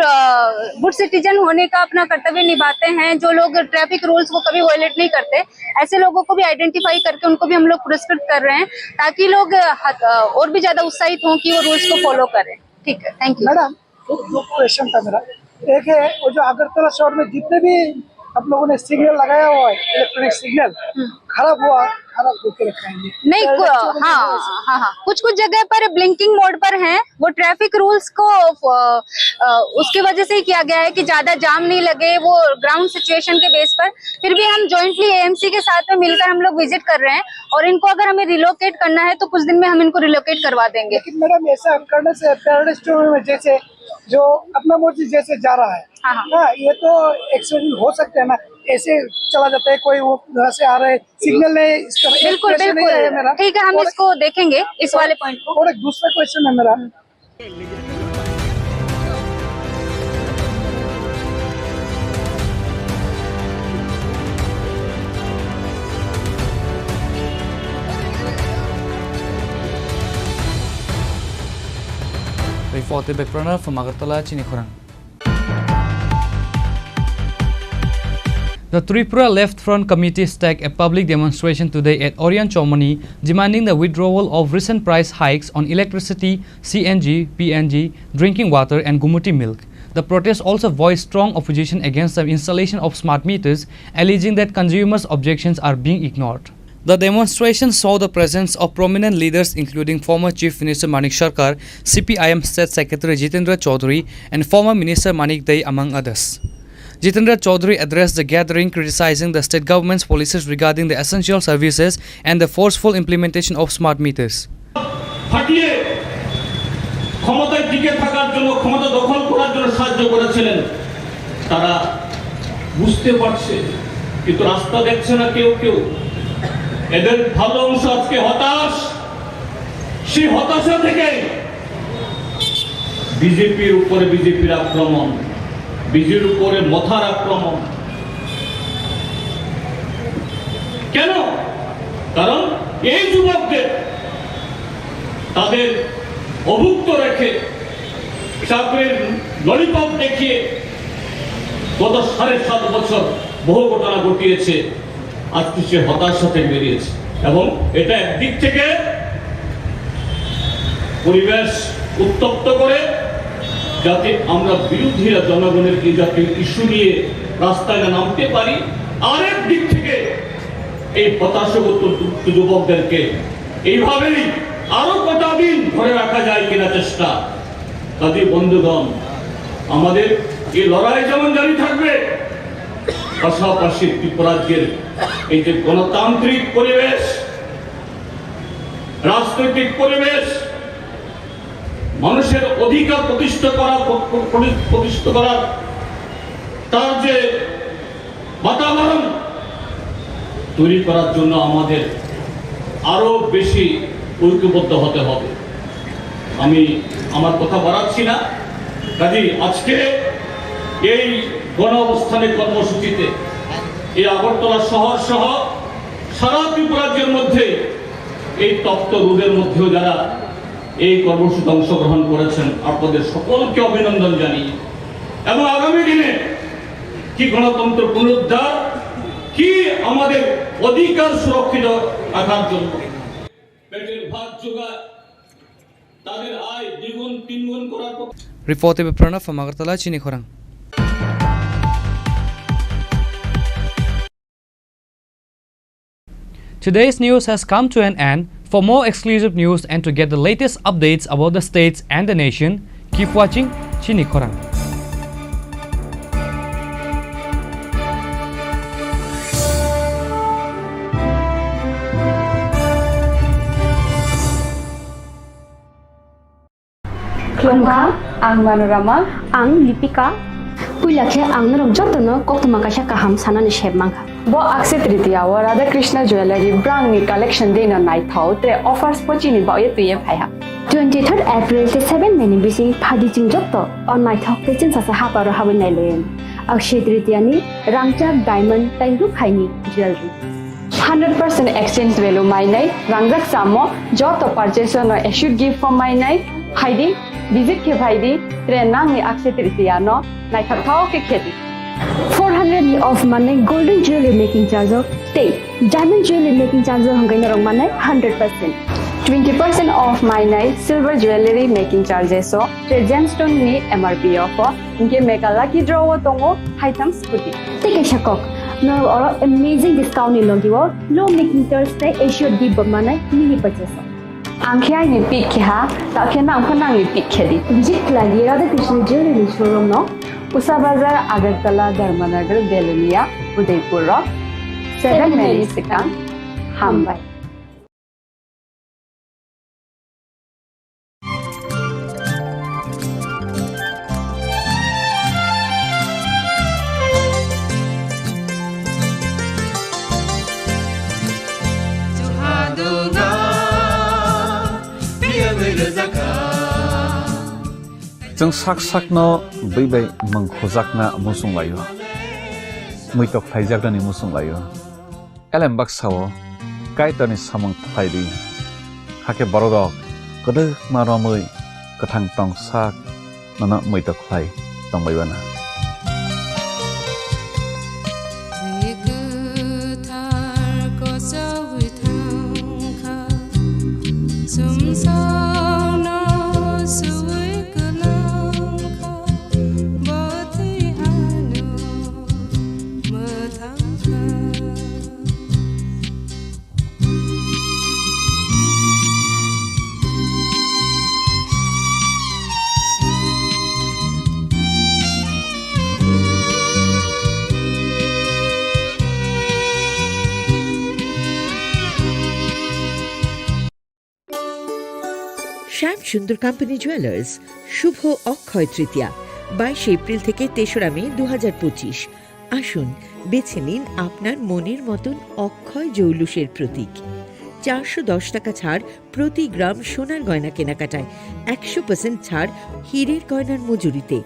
गुड सिटीजन होने का अपना कर्तव्य निभाते हैं, जो लोग ट्रैफिक रूल्स को कभी वॉयलेट नहीं करते, ऐसे लोगों को भी आइडेंटिफाई करके उनको भी हम लोग पुरस्कृत कर रहे हैं ताकि लोग और भी ज्यादा उत्साहित हों कि वो रूल्स को फॉलो करें। ठीक है, थैंक यू। मैडम दो क्वेश्चन था मेरा। एक है वो जो अगरतला शहर में जितने भी आप लोगों ने सिग्नल लगाया हुआ है, इलेक्ट्रॉनिक सिग्नल खराब होकर रखा है नहीं, हाँ, कुछ जगह पर ब्लिंकिंग मोड पर हैं, वो ट्रैफिक रूल्स को उसकी वजह से ही किया गया है कि ज्यादा जाम नहीं लगे, वो ग्राउंड सिचुएशन के बेस पर। फिर भी हम जॉइंटली एएमसी के साथ में मिलकर हम लोग विजिट कर रहे हैं और इनको अगर हमें रिलोकेट करना है तो कुछ दिन में हम इनको रिलोकेट करवा देंगे। लेकिन मैडम ऐसा करने से टेररिस्ट में जैसे जो अपना मर्जी जैसे जा रहा है, हाँ, ये तो एक्सीडेंट हो सकते हैं ना, ऐसे चला जाता है कोई वो घर से आ रहा है सिग्नल नहीं, बिल्कुल ठीक है, हम इसको देखेंगे इस वाले पॉइंट को। और एक दूसरा क्वेश्चन है मेरा। Reported by Pranav from Agartala, Chini Khorang. The Tripura Left Front Committee staged a public demonstration today at Orion Chomoni demanding the withdrawal of recent price hikes on electricity, CNG, PNG, drinking water and Gumuti milk. The protest also voiced strong opposition against the installation of smart meters, alleging that consumers' objections are being ignored. The demonstration saw the presence of prominent leaders including former Chief Minister Manik Sarkar, CPIM State Secretary Jitendra Chaudhary and former Minister Manik Dai among others. Jitendra Chaudhary addressed the gathering criticizing the state government's policies regarding the essential services and the forceful implementation of smart meters. ক্ষমতায় টিকে থাকার জন্য, ক্ষমতা দখল করার জন্য সাহায্য করেছিলেন, তারা বুঝতে পারছে কিন্তু রাস্তা দেখছে না কেউ। এদের ভালো অংশ আজকে হতাশ। সেই হতাশা থেকে বিজেপির উপরে বিজেপির আক্রমণ, বিজেপির উপরে মথার আক্রমণ। কেন? কারণ এই যুবকদের তাদের অভুক্ত রেখে চাকরির ললিপপ দেখিয়ে গত 7.5 বছর বহু ঘটনা ঘটিয়েছে। আজকে সে হতাশা থেকে বেরিয়েছে এবং এটা একদিক থেকে পরিবেশ উত্তপ্ত করে যাতে আমরা বিরোধীরা জনগণের এই জাতীয় ইস্যু নিয়ে রাস্তায় নামতে পারি, আরেক দিক থেকে এই হতাশাগ্রস্ত যুবকদেরকে এইভাবেই আরো কটা দিন ধরে রাখা যায় কিনা চেষ্টা। কাজে বন্ধুগণ, আমাদের এই লড়াই যেমন জারি থাকবে, পাশাপাশি ত্রিপুরাজ্যের এই যে গণতান্ত্রিক পরিবেশ, রাজনৈতিক পরিবেশ, মানুষের অধিকার প্রতিষ্ঠা করার তার যে বাতাবরণ তৈরি করার জন্য আমাদের আরো বেশি ঐক্যবদ্ধ হতে হবে। আমি আমার কথা বাড়াচ্ছি না। কাজেই আজকে এই গণ অবস্থানের কর্মসূচিতে এই আগরতলা শহর সহ সারা ত্রিপুরাজ্যের মধ্যে এই তপ্ত রোদের মধ্যেও যারা এই কর্মসূচিতে অংশগ্রহণ করেছেন, আপনাদের সকলকে অভিনন্দন জানিয়ে এবং আগামী দিনে কি গণতন্ত্র পুনরুদ্ধার, কি আমাদের অধিকার সুরক্ষিত রাখার জন্য পেটের ভাত জোগায়, তাদের আয় দ্বিগুণ তিনগুণ করার Reported by Pranav from Agartala, Chini Khorang. Today's news has come to an end. For more exclusive news and to get the latest updates about the states and the nation, keep watching Chini Khorang. Klongka, ang Manorama, ang Lipika. Puilakhe ang narong jotono koktuma kasha kaham sanani shebmangka. Bo Akshaya Tritiya wa Radha Krishna Jewelry brand ni collection dena nai thau tre offers pochini ba ye tuye phaiha. 23rd April te 7 meni bisi phadi jing jotto on nai thok te chin sasa haparo hawen nai len. Akshaya Tritiya ni rangchak diamond tai ru khaini jewelry. 100% exchange value mai nai rangjak samo joto purchase no should give for mai nai haidi visit ke bhaidi tre nang ni Akshaya Tritiya no nai thau ke khedi. 400 of money golden jewelry making charge of te diamond jewelry making charge hangai narong manai 100%. 20% off my night silver jewelry making charges so gemstone ni MRP offer inke make a lucky draw tongo item scooty take a shakok no or amazing discount ni logiwo low making charge te should give manai mini purchase angkhya ni pick kha ta khena angkhana ni pick khedi visit lagi Radha Krishna jewelry showroom no Usa Bazar Agartala Dharmanagar Belunia Udaipur 7 minutes Sikang Hambai. Jeng sak no bai mangkhojak na musung layo muitok thaijak ni musung layo elem baksao kaitani samang thaidi hake borodok kodu maromui kathang tong sak nana muitok thai tongbai bana শ্যাম সুন্দর company jewellers শুভ Akshaya Tritiya 22 April থেকে 3রা মে 2025। আসুন বেছে নিন আপনার মনের মতন অক্ষয় জৌলুসের প্রতীক। 410 টাকা ছাড় প্রতি গ্রাম সোনার গয়না কেনাকাটায়, 100% ছাড় হীরের গয়নার মজুরিতে।